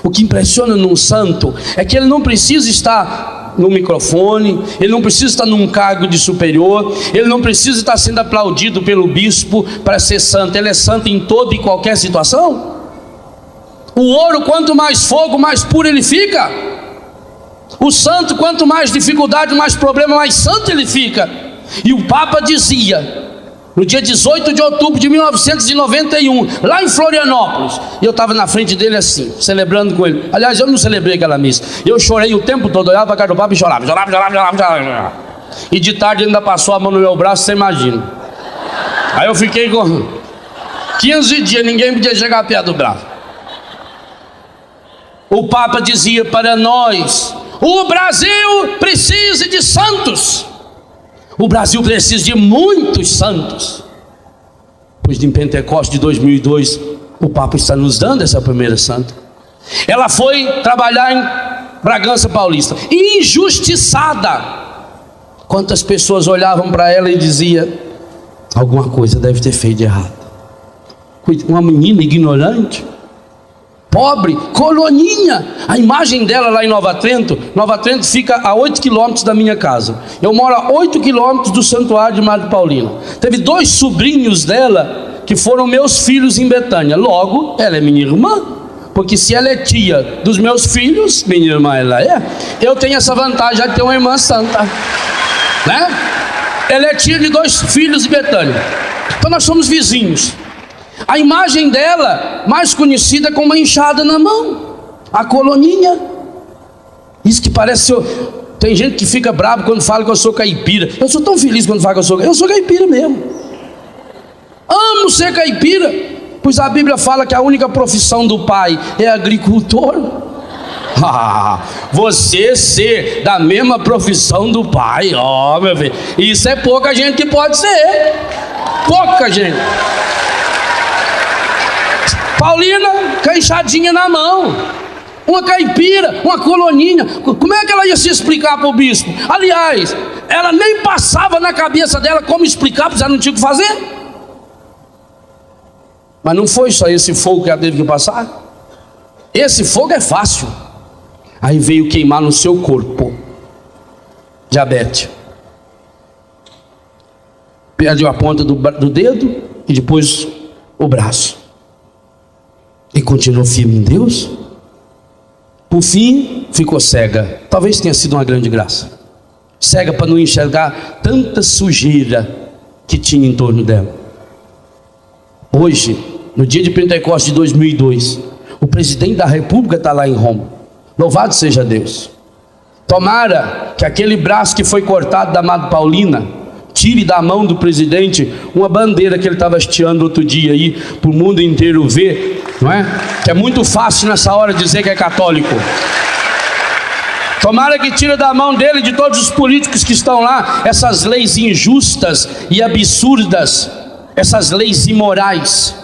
O que impressiona num santo é que ele não precisa estar no microfone, ele não precisa estar num cargo de superior, ele não precisa estar sendo aplaudido pelo bispo para ser santo. Ele é santo em toda e qualquer situação. O ouro, quanto mais fogo, mais puro ele fica. O santo, quanto mais dificuldade, mais problema, mais santo ele fica. E o Papa dizia, no dia 18 de outubro de 1991, lá em Florianópolis, e eu estava na frente dele assim, celebrando com ele. Aliás, eu não celebrei aquela missa, eu chorei o tempo todo, olhava para a cara do Papa e chorava. E de tarde ele ainda passou a mão no meu braço, você imagina. Aí eu fiquei com 15 dias, ninguém podia chegar perto do braço. O Papa dizia para nós: o Brasil precisa de santos. O Brasil precisa de muitos santos. Pois em Pentecostes de 2002, o Papa está nos dando essa primeira santa. Ela foi trabalhar em Bragança Paulista, injustiçada. Quantas pessoas olhavam para ela e diziam: alguma coisa deve ter feito de errado. Uma menina ignorante, pobre, coloninha. A imagem dela lá em Nova Trento fica a 8 quilômetros da minha casa. Eu moro a 8 quilômetros do santuário de Madre Paulina. Teve 2 sobrinhos dela que foram meus filhos em Betânia. Logo, ela é minha irmã, porque se ela é tia dos meus filhos, minha irmã ela é, eu tenho essa vantagem de ter uma irmã santa, né? Ela é tia de 2 filhos de Betânia. Então nós somos vizinhos. A imagem dela, mais conhecida, com uma enxada na mão, a coloninha. Isso que parece ser... Tem gente que fica bravo quando fala que eu sou caipira. Eu sou tão feliz quando fala que eu sou caipira mesmo. Amo ser caipira, pois a Bíblia fala que a única profissão do pai é agricultor. Você ser da mesma profissão do pai, ó, meu filho, isso é pouca gente que pode ser. Pouca gente. Paulina, com a enxadinha na mão, uma caipira, uma coloninha. Como é que ela ia se explicar para o bispo? Aliás, ela nem passava na cabeça dela como explicar, porque ela não tinha o que fazer. Mas não foi só esse fogo que ela teve que passar. Esse fogo é fácil. Aí veio queimar no seu corpo diabetes. Perdeu a ponta do dedo e depois o braço. E continuou firme em Deus. Por fim, ficou cega. Talvez tenha sido uma grande graça. Cega para não enxergar tanta sujeira que tinha em torno dela. Hoje, no dia de Pentecostes de 2002, o presidente da República está lá em Roma. Louvado seja Deus. Tomara que aquele braço que foi cortado da Madre Paulina tire da mão do presidente uma bandeira que ele estava hasteando outro dia aí, para o mundo inteiro ver, não é? Que é muito fácil nessa hora dizer que é católico. Tomara que tire da mão dele e de todos os políticos que estão lá essas leis injustas e absurdas, essas leis imorais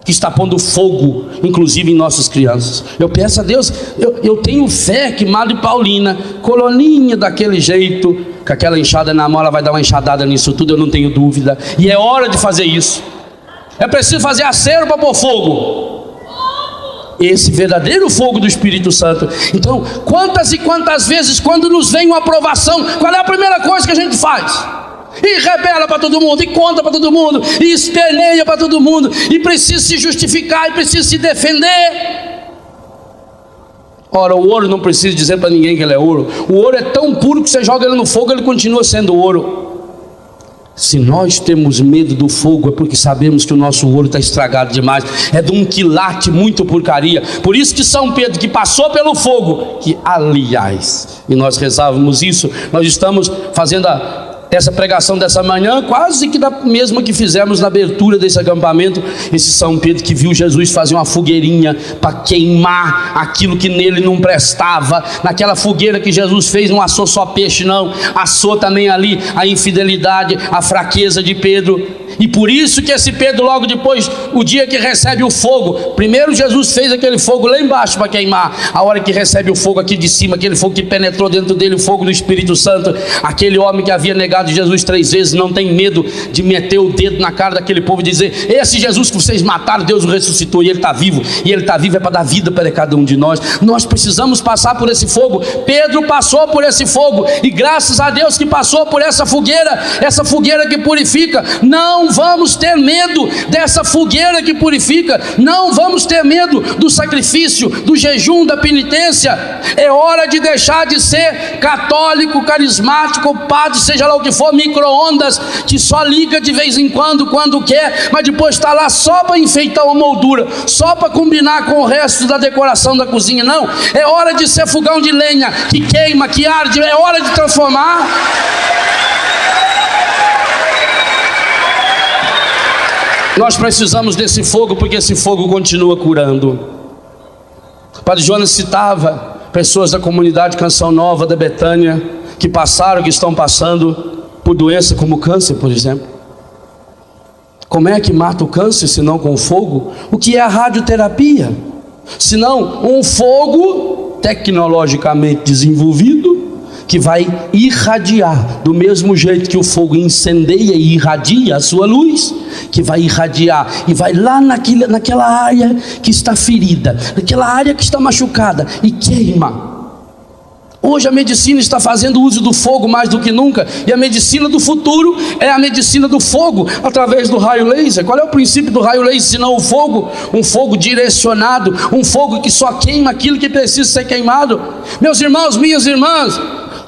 que que está pondo fogo, inclusive em nossas crianças. Eu peço a Deus, eu tenho fé que Madre Paulina, coloninha daquele jeito, com aquela enxada na mão, ela vai dar uma enxadada nisso tudo, eu não tenho dúvida. E é hora de fazer isso. É preciso fazer acero para pôr fogo. Esse verdadeiro fogo do Espírito Santo. Então, quantas e quantas vezes, quando nos vem uma aprovação, qual é a primeira coisa que a gente faz? E rebela para todo mundo, e conta para todo mundo, e esperneia para todo mundo, e precisa se justificar, e precisa se defender. Ora, o ouro não precisa dizer para ninguém que ele é ouro. O ouro é tão puro que você joga ele no fogo, ele continua sendo ouro. Se nós temos medo do fogo, é porque sabemos que o nosso ouro está estragado demais, é de um quilate, muito porcaria. Por isso que São Pedro, que passou pelo fogo, que aliás, e nós rezávamos isso, nós estamos fazendo essa pregação dessa manhã, quase que da mesma que fizemos na abertura desse acampamento. Esse São Pedro que viu Jesus fazer uma fogueirinha para queimar aquilo que nele não prestava. Naquela fogueira que Jesus fez, não assou só peixe não, assou também ali a infidelidade, a fraqueza de Pedro. E por isso que esse Pedro, logo depois, o dia que recebe o fogo, primeiro Jesus fez aquele fogo lá embaixo para queimar. A hora que recebe o fogo aqui de cima, aquele fogo que penetrou dentro dele, o fogo do Espírito Santo, aquele homem que havia negado Jesus 3 vezes, não tem medo de meter o dedo na cara daquele povo e dizer: esse Jesus que vocês mataram, Deus o ressuscitou, e ele está vivo, e ele está vivo é para dar vida para cada um de nós. Nós precisamos passar por esse fogo. Pedro passou por esse fogo, e graças a Deus que passou por essa fogueira que purifica. Não vamos ter medo dessa fogueira que purifica, não vamos ter medo do sacrifício, do jejum, da penitência. É hora de deixar de ser católico, carismático, padre, seja lá o que for, micro-ondas, que só liga de vez em quando quer, mas depois está lá só para enfeitar uma moldura, só para combinar com o resto da decoração da cozinha. Não, é hora de ser fogão de lenha, que queima, que arde, é hora de transformar. Nós precisamos desse fogo, porque esse fogo continua curando. O Padre Jonas citava pessoas da comunidade Canção Nova da Betânia, que passaram, que estão passando por doença como câncer, por exemplo. Como é que mata o câncer, se não com fogo? O que é a radioterapia? Se não um fogo tecnologicamente desenvolvido, que vai irradiar, do mesmo jeito que o fogo incendeia e irradia a sua luz, que vai irradiar e vai lá naquela área que está ferida, naquela área que está machucada, e queima. Hoje a medicina está fazendo uso do fogo mais do que nunca, e a medicina do futuro é a medicina do fogo, através do raio laser. Qual é o princípio do raio laser senão o fogo? Um fogo direcionado, um fogo que só queima aquilo que precisa ser queimado. Meus irmãos, minhas irmãs,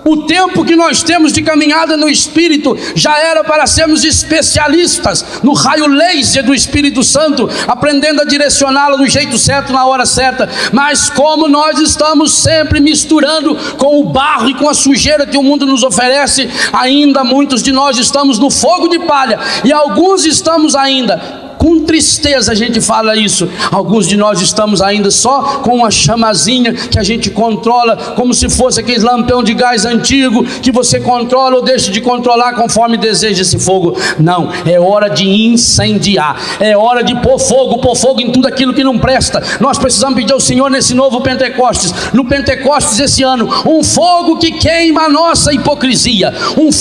o tempo que nós temos de caminhada no Espírito já era para sermos especialistas no raio laser do Espírito Santo, aprendendo a direcioná-lo do jeito certo, na hora certa. Mas como nós estamos sempre misturando com o barro e com a sujeira que o mundo nos oferece, ainda muitos de nós estamos no fogo de palha, e alguns estamos ainda, com tristeza a gente fala isso, alguns de nós estamos ainda só com uma chamazinha que a gente controla, como se fosse aquele lampião de gás antigo, que você controla ou deixa de controlar conforme deseja esse fogo. Não, é hora de incendiar, é hora de pôr fogo em tudo aquilo que não presta. Nós precisamos pedir ao Senhor nesse novo Pentecostes, no Pentecostes esse ano, um fogo que queima a nossa hipocrisia, um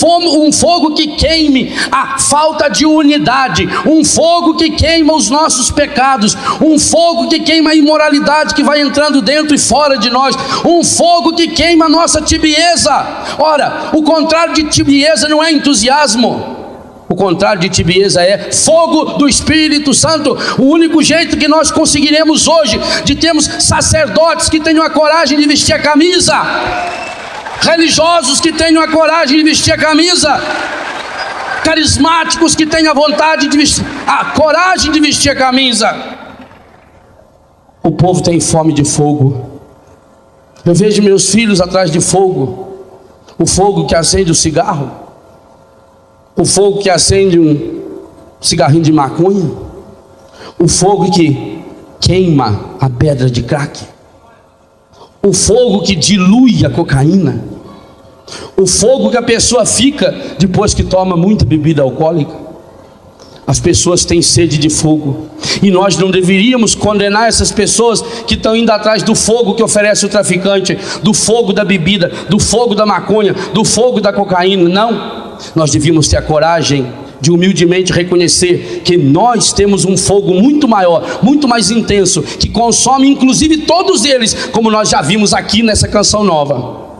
fogo que queime a falta de unidade, um fogo que queima os nossos pecados, um fogo que queima a imoralidade que vai entrando dentro e fora de nós, um fogo que queima a nossa tibieza. Ora, o contrário de tibieza não é entusiasmo, o contrário de tibieza é fogo do Espírito Santo. O único jeito que nós conseguiremos hoje de termos sacerdotes que tenham a coragem de vestir a camisa, religiosos que tenham a coragem de vestir a camisa, carismáticos que tenham a vontade de vestir, a coragem de vestir a camisa. O povo tem fome de fogo. Eu vejo meus filhos atrás de fogo, o fogo que acende o cigarro, o fogo que acende um cigarrinho de maconha, o fogo que queima a pedra de crack, o fogo que dilui a cocaína, o fogo que a pessoa fica depois que toma muita bebida alcoólica. As pessoas têm sede de fogo, e nós não deveríamos condenar essas pessoas que estão indo atrás do fogo que oferece o traficante, do fogo da bebida, do fogo da maconha, do fogo da cocaína. Não, nós devíamos ter a coragem de humildemente reconhecer que nós temos um fogo muito maior, muito mais intenso, que consome inclusive todos eles, como nós já vimos aqui nessa canção nova.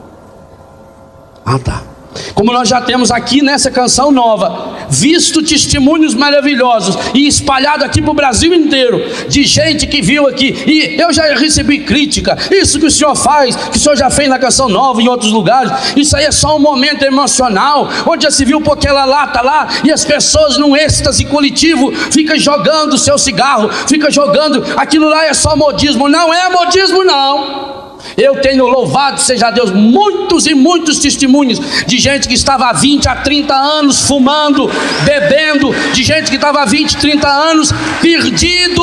Como nós já temos aqui nessa canção nova, visto testemunhos maravilhosos e espalhado aqui para o Brasil inteiro, de gente que viu aqui, e eu já recebi crítica, isso que o senhor faz, que o senhor já fez na canção nova em outros lugares, isso aí é só um momento emocional, onde já se viu por aquela lata lá, e as pessoas num êxtase coletivo, ficam jogando o seu cigarro, ficam jogando, aquilo lá é só modismo. Não é modismo não. Eu tenho, louvado seja Deus, muitos e muitos testemunhos de gente que estava há 20 a 30 anos fumando, bebendo, de gente que estava há 20, 30 anos perdido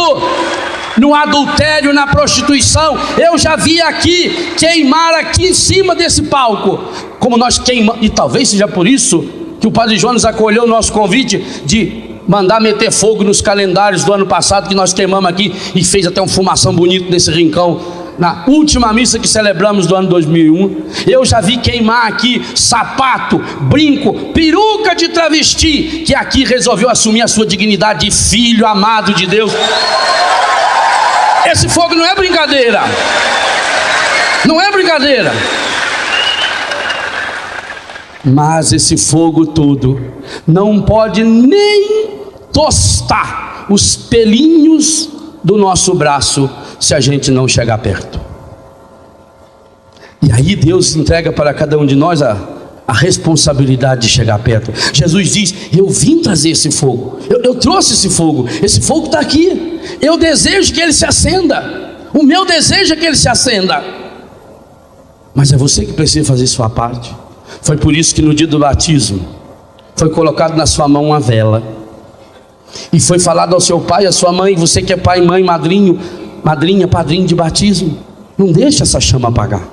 no adultério, na prostituição. Eu já vi aqui queimar aqui em cima desse palco, como nós queimamos, e talvez seja por isso que o Padre Jonas acolheu o nosso convite de mandar meter fogo nos calendários do ano passado, que nós queimamos aqui, e fez até uma fumação bonita nesse rincão, na última missa que celebramos do ano 2001. Eu já vi queimar aqui sapato, brinco, peruca de travesti, que aqui resolveu assumir a sua dignidade de filho amado de Deus. Esse fogo não é brincadeira, não é brincadeira. Mas esse fogo todo não pode nem tostar os pelinhos do nosso braço se a gente não chegar perto. E aí Deus entrega para cada um de nós a responsabilidade de chegar perto. Jesus diz: eu vim trazer esse fogo, eu trouxe esse fogo está aqui, eu desejo que ele se acenda, o meu desejo é que ele se acenda, mas é você que precisa fazer sua parte. Foi por isso que no dia do batismo foi colocado na sua mão uma vela, e foi falado ao seu pai e à sua mãe: você que é pai, mãe, madrinha, padrinho de batismo, não deixe essa chama apagar.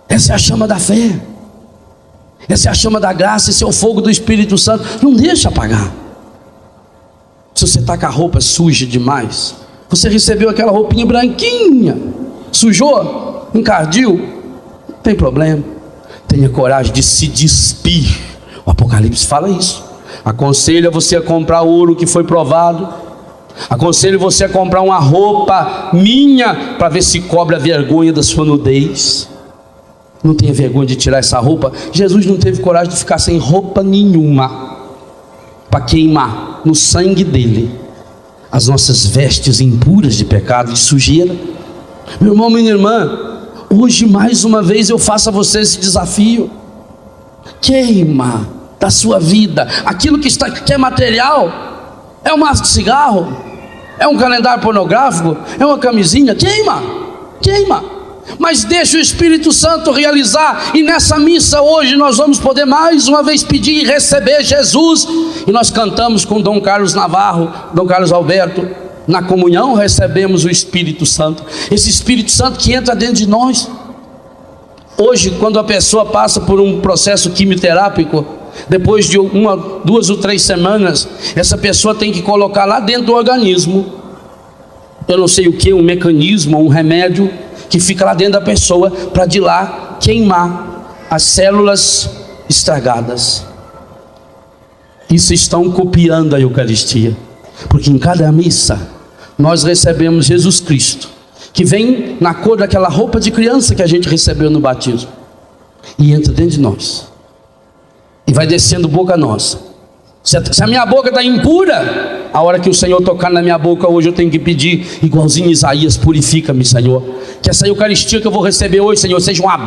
Essa é a chama da fé, essa é a chama da graça, esse é o fogo do Espírito Santo. Não deixe apagar. Se você está com a roupa suja demais, você recebeu aquela roupinha branquinha, sujou, encardiu, não tem problema, tenha coragem de se despir. O Apocalipse fala isso. Aconselho você a comprar ouro que foi provado, aconselho você a comprar uma roupa minha, para ver se cobre a vergonha da sua nudez. Não tenha vergonha de tirar essa roupa. Jesus não teve coragem de ficar sem roupa nenhuma, para queimar no sangue dele as nossas vestes impuras de pecado, de sujeira. Meu irmão, minha irmã, hoje mais uma vez eu faço a você esse desafio: queima da sua vida aquilo que é material. É um maço de cigarro, é um calendário pornográfico, é uma camisinha. Queima, mas deixa o Espírito Santo realizar. E nessa missa hoje nós vamos poder mais uma vez pedir e receber Jesus. E nós cantamos com Dom Carlos Navarro, Dom Carlos Alberto: na comunhão recebemos o Espírito Santo. Esse Espírito Santo que entra dentro de nós. Hoje, quando a pessoa passa por um processo quimioterápico, depois de 1, 2 ou 3 semanas, essa pessoa tem que colocar lá dentro do organismo, eu não sei o que, um mecanismo, um remédio, que fica lá dentro da pessoa, para de lá queimar as células estragadas. Isso estão copiando a Eucaristia, porque em cada missa nós recebemos Jesus Cristo, que vem na cor daquela roupa de criança que a gente recebeu no batismo, e entra dentro de nós, e vai descendo boca nossa. Se a minha boca está impura, a hora que o Senhor tocar na minha boca hoje, eu tenho que pedir, igualzinho Isaías: purifica-me, Senhor. Que essa Eucaristia que eu vou receber hoje, Senhor, seja uma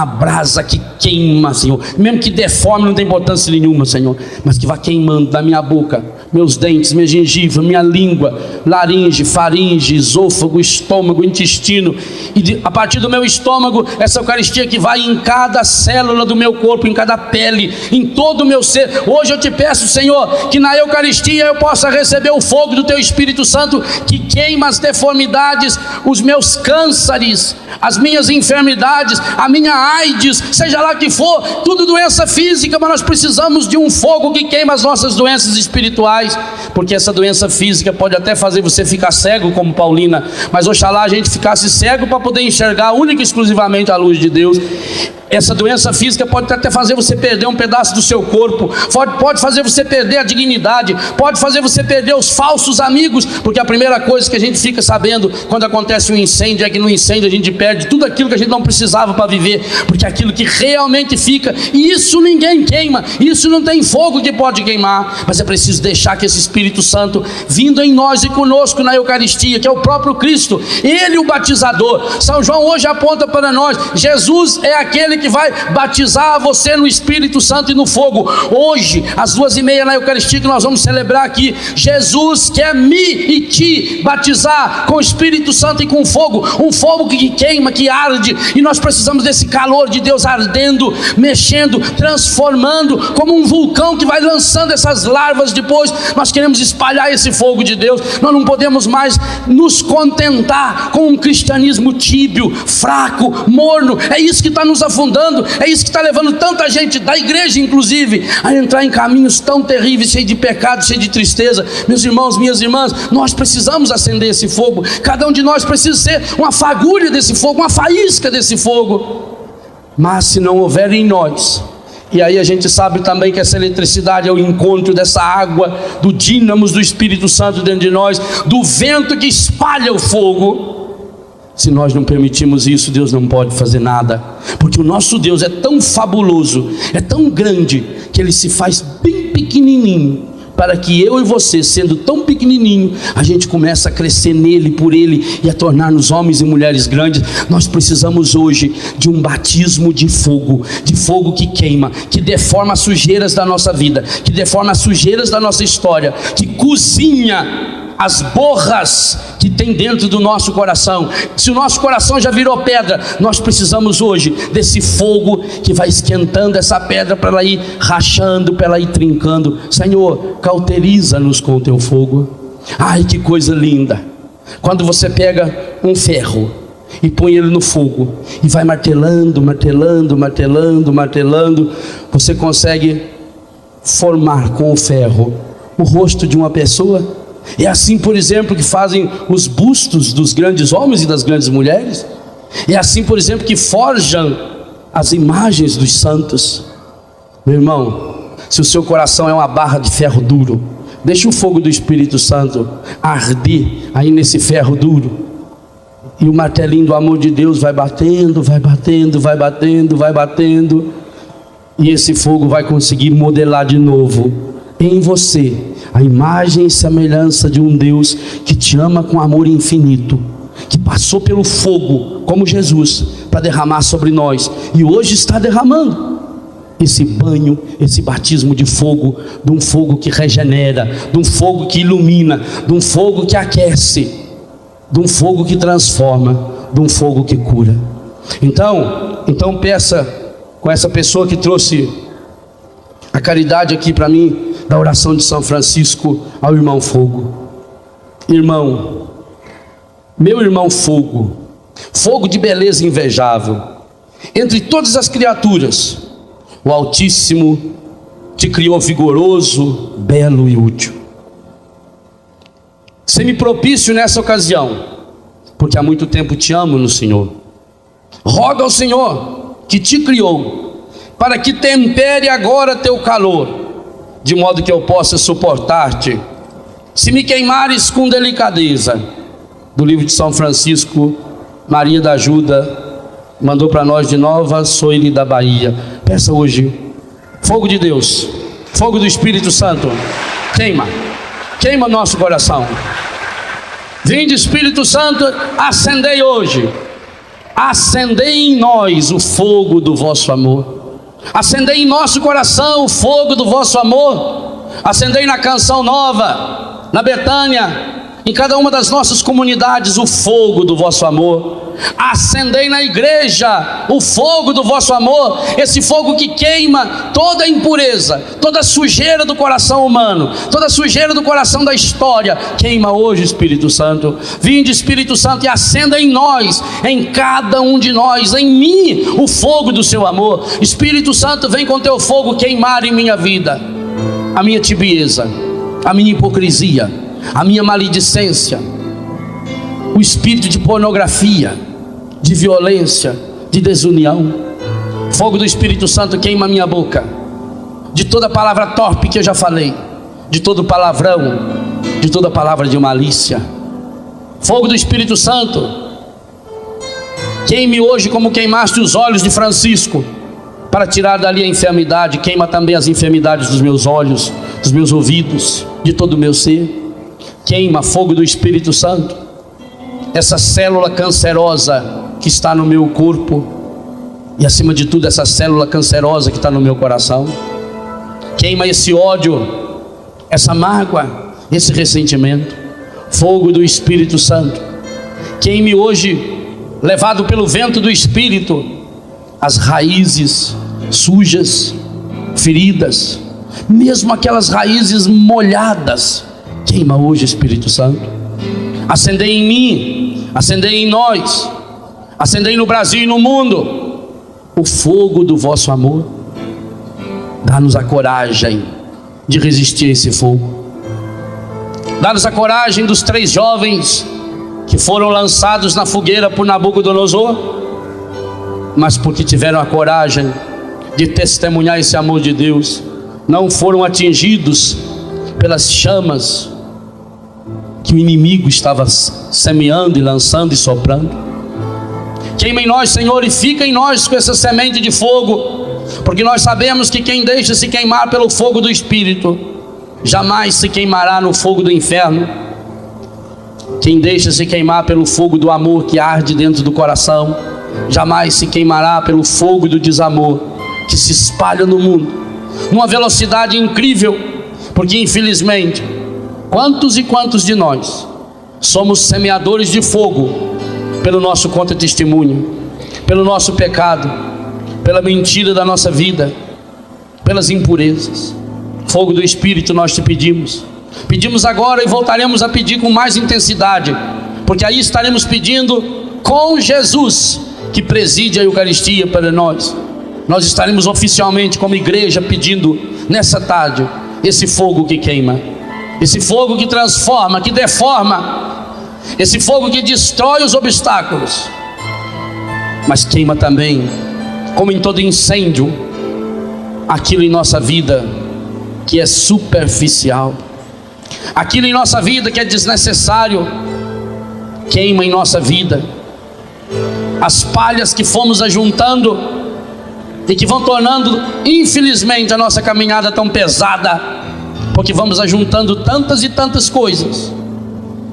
brasa que queima, Senhor, mesmo que deforme, não tem importância nenhuma, Senhor, mas que vá queimando da minha boca, meus dentes, minha gengiva, minha língua, laringe, faringe, esôfago, estômago, intestino, e a partir do meu estômago, essa Eucaristia que vai em cada célula do meu corpo, em cada pele, em todo o meu ser. Hoje eu te peço, Senhor, que na Eucaristia eu possa receber o fogo do Teu Espírito Santo, que queima as deformidades, os meus meus cânceres, as minhas enfermidades, a minha AIDS, seja lá que for, tudo doença física, mas nós precisamos de um fogo que queima as nossas doenças espirituais, porque essa doença física pode até fazer você ficar cego, como Paulina, mas oxalá a gente ficasse cego para poder enxergar única e exclusivamente a luz de Deus. Essa doença física pode até fazer você perder um pedaço do seu corpo, pode fazer você perder a dignidade, pode fazer você perder os falsos amigos, porque a primeira coisa que a gente fica sabendo quando acontece um incêndio é que no incêndio a gente perde tudo aquilo que a gente não precisava para viver, porque aquilo que realmente fica, e isso ninguém queima, isso não tem fogo que pode queimar, mas é preciso deixar que esse Espírito Santo vindo em nós e conosco na Eucaristia, que é o próprio Cristo, Ele o batizador. São João hoje aponta para nós, Jesus é aquele que vai batizar você no Espírito Santo e no fogo. Hoje, às 2h30 na Eucaristia, que nós vamos celebrar aqui, Jesus quer me e te batizar com o Espírito Santo e com fogo, um fogo que queima, que arde, e nós precisamos desse calor de Deus ardendo, mexendo, transformando, como um vulcão que vai lançando essas larvas. Depois nós queremos espalhar esse fogo de Deus. Nós não podemos mais nos contentar com um cristianismo tíbio, fraco, morno. É isso que está nos afundando, é isso que está levando tanta gente, da igreja inclusive, a entrar em caminhos tão terríveis, cheio de pecado, cheio de tristeza. Meus irmãos, minhas irmãs, nós precisamos acender esse fogo. Cada um de nós precisa ser uma fagulha desse fogo, uma faísca desse fogo. Mas se não houver em nós, e aí a gente sabe também que essa eletricidade é o encontro dessa água, do dínamos do Espírito Santo dentro de nós, do vento que espalha o fogo. Se nós não permitirmos isso, Deus não pode fazer nada, porque o nosso Deus é tão fabuloso, é tão grande, que Ele se faz bem pequenininho, para que eu e você, sendo tão pequenininho, a gente comece a crescer nele, por ele, e a tornar-nos homens e mulheres grandes. Nós precisamos hoje de um batismo de fogo que queima, que deforma as sujeiras da nossa vida, que deforma as sujeiras da nossa história, que cozinha as borras que tem dentro do nosso coração. Se o nosso coração já virou pedra, nós precisamos hoje desse fogo que vai esquentando essa pedra, para ela ir rachando, para ela ir trincando. Senhor, cauteriza-nos com o teu fogo. Ai, que coisa linda, quando você pega um ferro e põe ele no fogo, e vai martelando, martelando, martelando, martelando, você consegue formar com o ferro o rosto de uma pessoa. É assim, por exemplo, que fazem os bustos dos grandes homens e das grandes mulheres. É assim, por exemplo, que forjam as imagens dos santos. Meu irmão, se o seu coração é uma barra de ferro duro, deixa o fogo do Espírito Santo arder aí nesse ferro duro, e o martelinho do amor de Deus vai batendo, vai batendo, vai batendo, vai batendo, e esse fogo vai conseguir modelar de novo em você a imagem e semelhança de um Deus que te ama com amor infinito, que passou pelo fogo como Jesus para derramar sobre nós, e hoje está derramando esse banho, esse batismo de fogo, de um fogo que regenera, de um fogo que ilumina, de um fogo que aquece, de um fogo que transforma, de um fogo que cura. Então peça com essa pessoa que trouxe a caridade aqui para mim, da oração de São Francisco, ao irmão fogo. Irmão, meu irmão fogo, fogo de beleza invejável, entre todas as criaturas, o Altíssimo te criou vigoroso, belo e útil. Sê-me propício nessa ocasião, porque há muito tempo te amo no Senhor. Roga ao Senhor que te criou, para que tempere agora teu calor, de modo que eu possa suportar-te, se me queimares com delicadeza. Do livro de São Francisco, Maria da Ajuda mandou para nós de Nova Soire da Bahia. Peça hoje, fogo de Deus, fogo do Espírito Santo, queima nosso coração. Vinde, Espírito Santo, acendei hoje, acendei em nós o fogo do vosso amor. Acendei em nosso coração o fogo do vosso amor. Acendei na Canção Nova, na Betânia, em cada uma das nossas comunidades, o fogo do vosso amor. Acendei na igreja o fogo do vosso amor, esse fogo que queima toda a impureza, toda a sujeira do coração humano, toda a sujeira do coração da história. Queima hoje, Espírito Santo. Vinde, Espírito Santo, e acenda em nós, em cada um de nós, em mim, o fogo do seu amor. Espírito Santo, vem com teu fogo queimar em minha vida a minha tibieza, a minha hipocrisia, a minha maledicência, o espírito de pornografia, de violência, de desunião. Fogo do Espírito Santo queima a minha boca de toda palavra torpe que eu já falei, de todo palavrão, de toda palavra de malícia. Fogo do Espírito Santo, queime hoje como queimaste os olhos de Francisco, para tirar dali a enfermidade. Queima também as enfermidades dos meus olhos, dos meus ouvidos, de todo o meu ser. Queima, fogo do Espírito Santo, essa célula cancerosa que está no meu corpo, e acima de tudo essa célula cancerosa que está no meu coração. Queima esse ódio, essa mágoa, esse ressentimento. Fogo do Espírito Santo, queime hoje, levado pelo vento do Espírito, as raízes sujas, feridas, mesmo aquelas raízes molhadas. Queima hoje, Espírito Santo. Acendei em mim, acendei em nós, acendei no Brasil e no mundo o fogo do vosso amor. Dá-nos a coragem de resistir a esse fogo. Dá-nos a coragem dos 3 jovens que foram lançados na fogueira por Nabucodonosor, mas porque tiveram a coragem de testemunhar esse amor de Deus, não foram atingidos pelas chamas que o inimigo estava semeando e lançando e soprando. Queima em nós, Senhor, e fica em nós com essa semente de fogo, porque nós sabemos que quem deixa se queimar pelo fogo do Espírito, jamais se queimará no fogo do inferno. Quem deixa se queimar pelo fogo do amor que arde dentro do coração, jamais se queimará pelo fogo do desamor que se espalha no mundo, numa velocidade incrível, porque infelizmente, quantos e quantos de nós somos semeadores de fogo pelo nosso contra-testemunho, pelo nosso pecado, pela mentira da nossa vida, pelas impurezas. Fogo do Espírito nós te pedimos agora e voltaremos a pedir com mais intensidade, porque aí estaremos pedindo com Jesus, que preside a Eucaristia para nós. Nós estaremos oficialmente como igreja pedindo nessa tarde esse fogo que queima, esse fogo que transforma, que deforma, esse fogo que destrói os obstáculos, mas queima também, como em todo incêndio, aquilo em nossa vida que é superficial, aquilo em nossa vida que é desnecessário. Queima em nossa vida as palhas que fomos ajuntando e que vão tornando, infelizmente, a nossa caminhada tão pesada, porque vamos ajuntando tantas e tantas coisas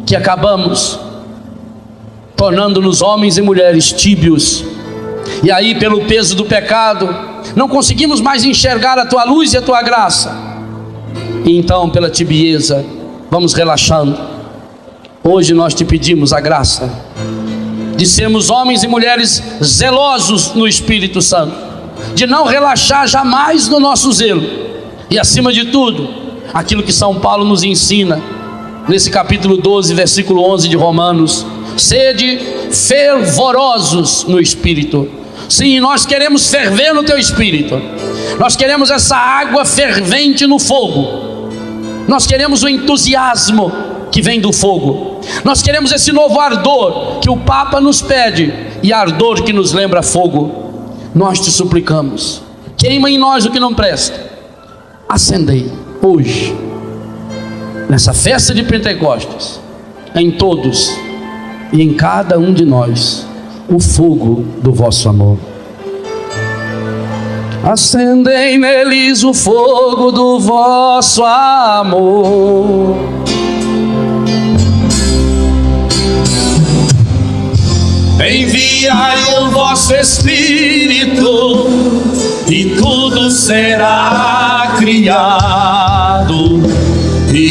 que acabamos tornando-nos homens e mulheres tíbios, e aí pelo peso do pecado não conseguimos mais enxergar a tua luz e a tua graça, e então pela tibieza vamos relaxando. Hoje nós te pedimos a graça de sermos homens e mulheres zelosos no Espírito Santo, de não relaxar jamais no nosso zelo, e acima de tudo, aquilo que São Paulo nos ensina nesse capítulo 12, versículo 11 de Romanos: sede fervorosos no Espírito. Sim, nós queremos ferver no teu Espírito, nós queremos essa água fervente no fogo, nós queremos o entusiasmo que vem do fogo, nós queremos esse novo ardor que o Papa nos pede, e ardor que nos lembra fogo. Nós te suplicamos, queima em nós o que não presta. Acendei hoje, nessa festa de Pentecostes, em todos e em cada um de nós, o fogo do vosso amor. Acendei neles o fogo do vosso amor. Enviai o vosso Espírito e tudo será criado, e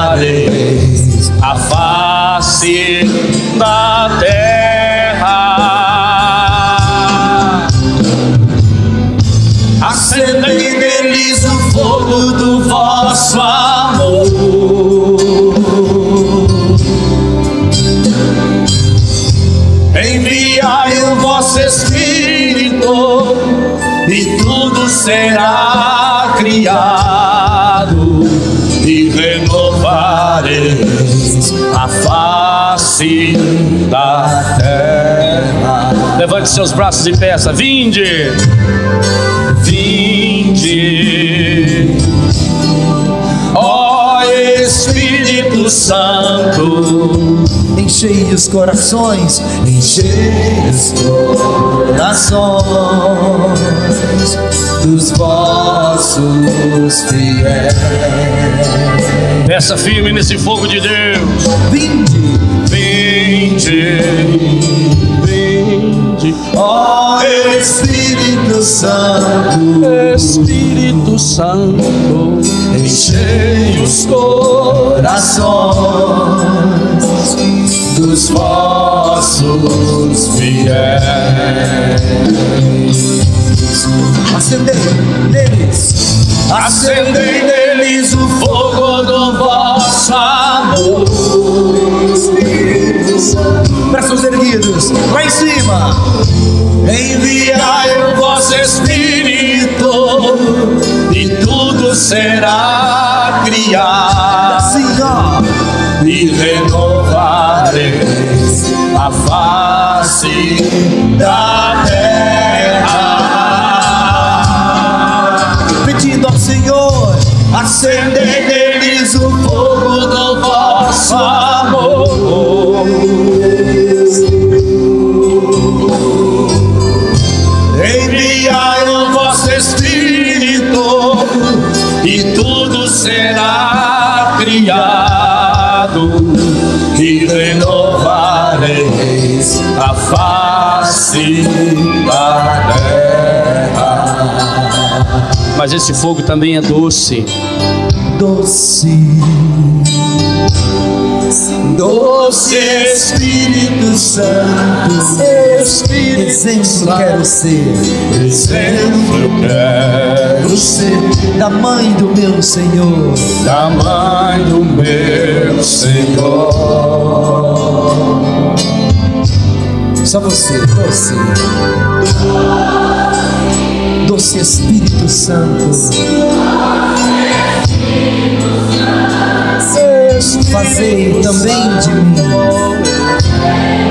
renovareis da terra. Acendei neles o fogo do vosso amor. Enviai o vosso Espírito e tudo será criado e renovareis a face da terra. Levante seus braços e peça: vinde, vinde, ó Espírito Santo. Enchei os corações, enchei os corações dos vossos fiéis. Peça firme nesse fogo de Deus. Vinde, vinde, vinde, ó Espírito Santo, Espírito Santo. enchei os corações dos vossos fiéis. Acendei neles o fogo do vosso amor. Braços erguidos, lá em cima. Enviai o vosso Espírito e tudo será criado. Assim, ó. E renovareis a face da terra. Pedindo ao Senhor, acendei neles o fogo do vosso amor. Enviai o vosso Espírito e tudo será criado e renovareis a face da terra. Mas esse fogo também é doce. Doce, doce Espírito Santo, exemplo quero ser, Exemplo quero ser da mãe do meu Senhor, da mãe do meu Senhor. Só você, doce, doce Espírito Santo, fazei também de mim,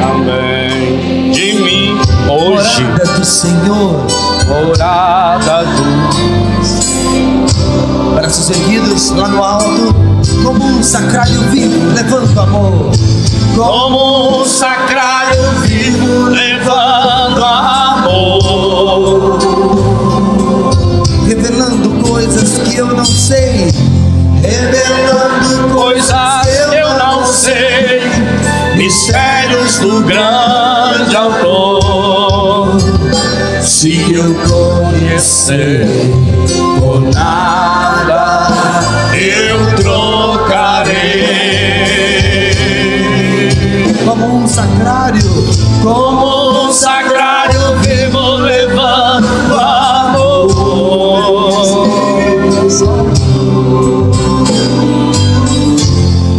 Também de mim hoje, morada do Senhor. morada do. Braços erguidos lá no alto, como um sacrário vivo, levando amor. Como um sacrário vivo levando amor, Revelando coisas que eu não sei, revelando coisas que eu não sei, mistérios do grande autor. Se eu conhecer, Por nada eu trocarei. como um sacrário, Como um sacrário vivo levando amor,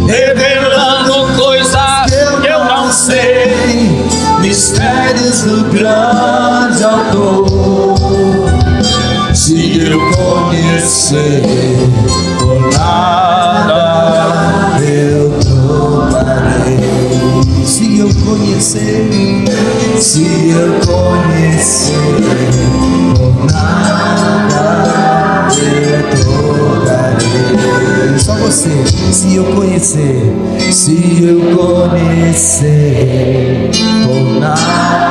revelando coisas que eu não sei, mistérios do grande autor. se eu conhecer, por nada Eu trocarei. Se eu conhecer, se eu conhecer, por nada eu trocarei. Só você. Se eu conhecer, se eu conhecer, por nada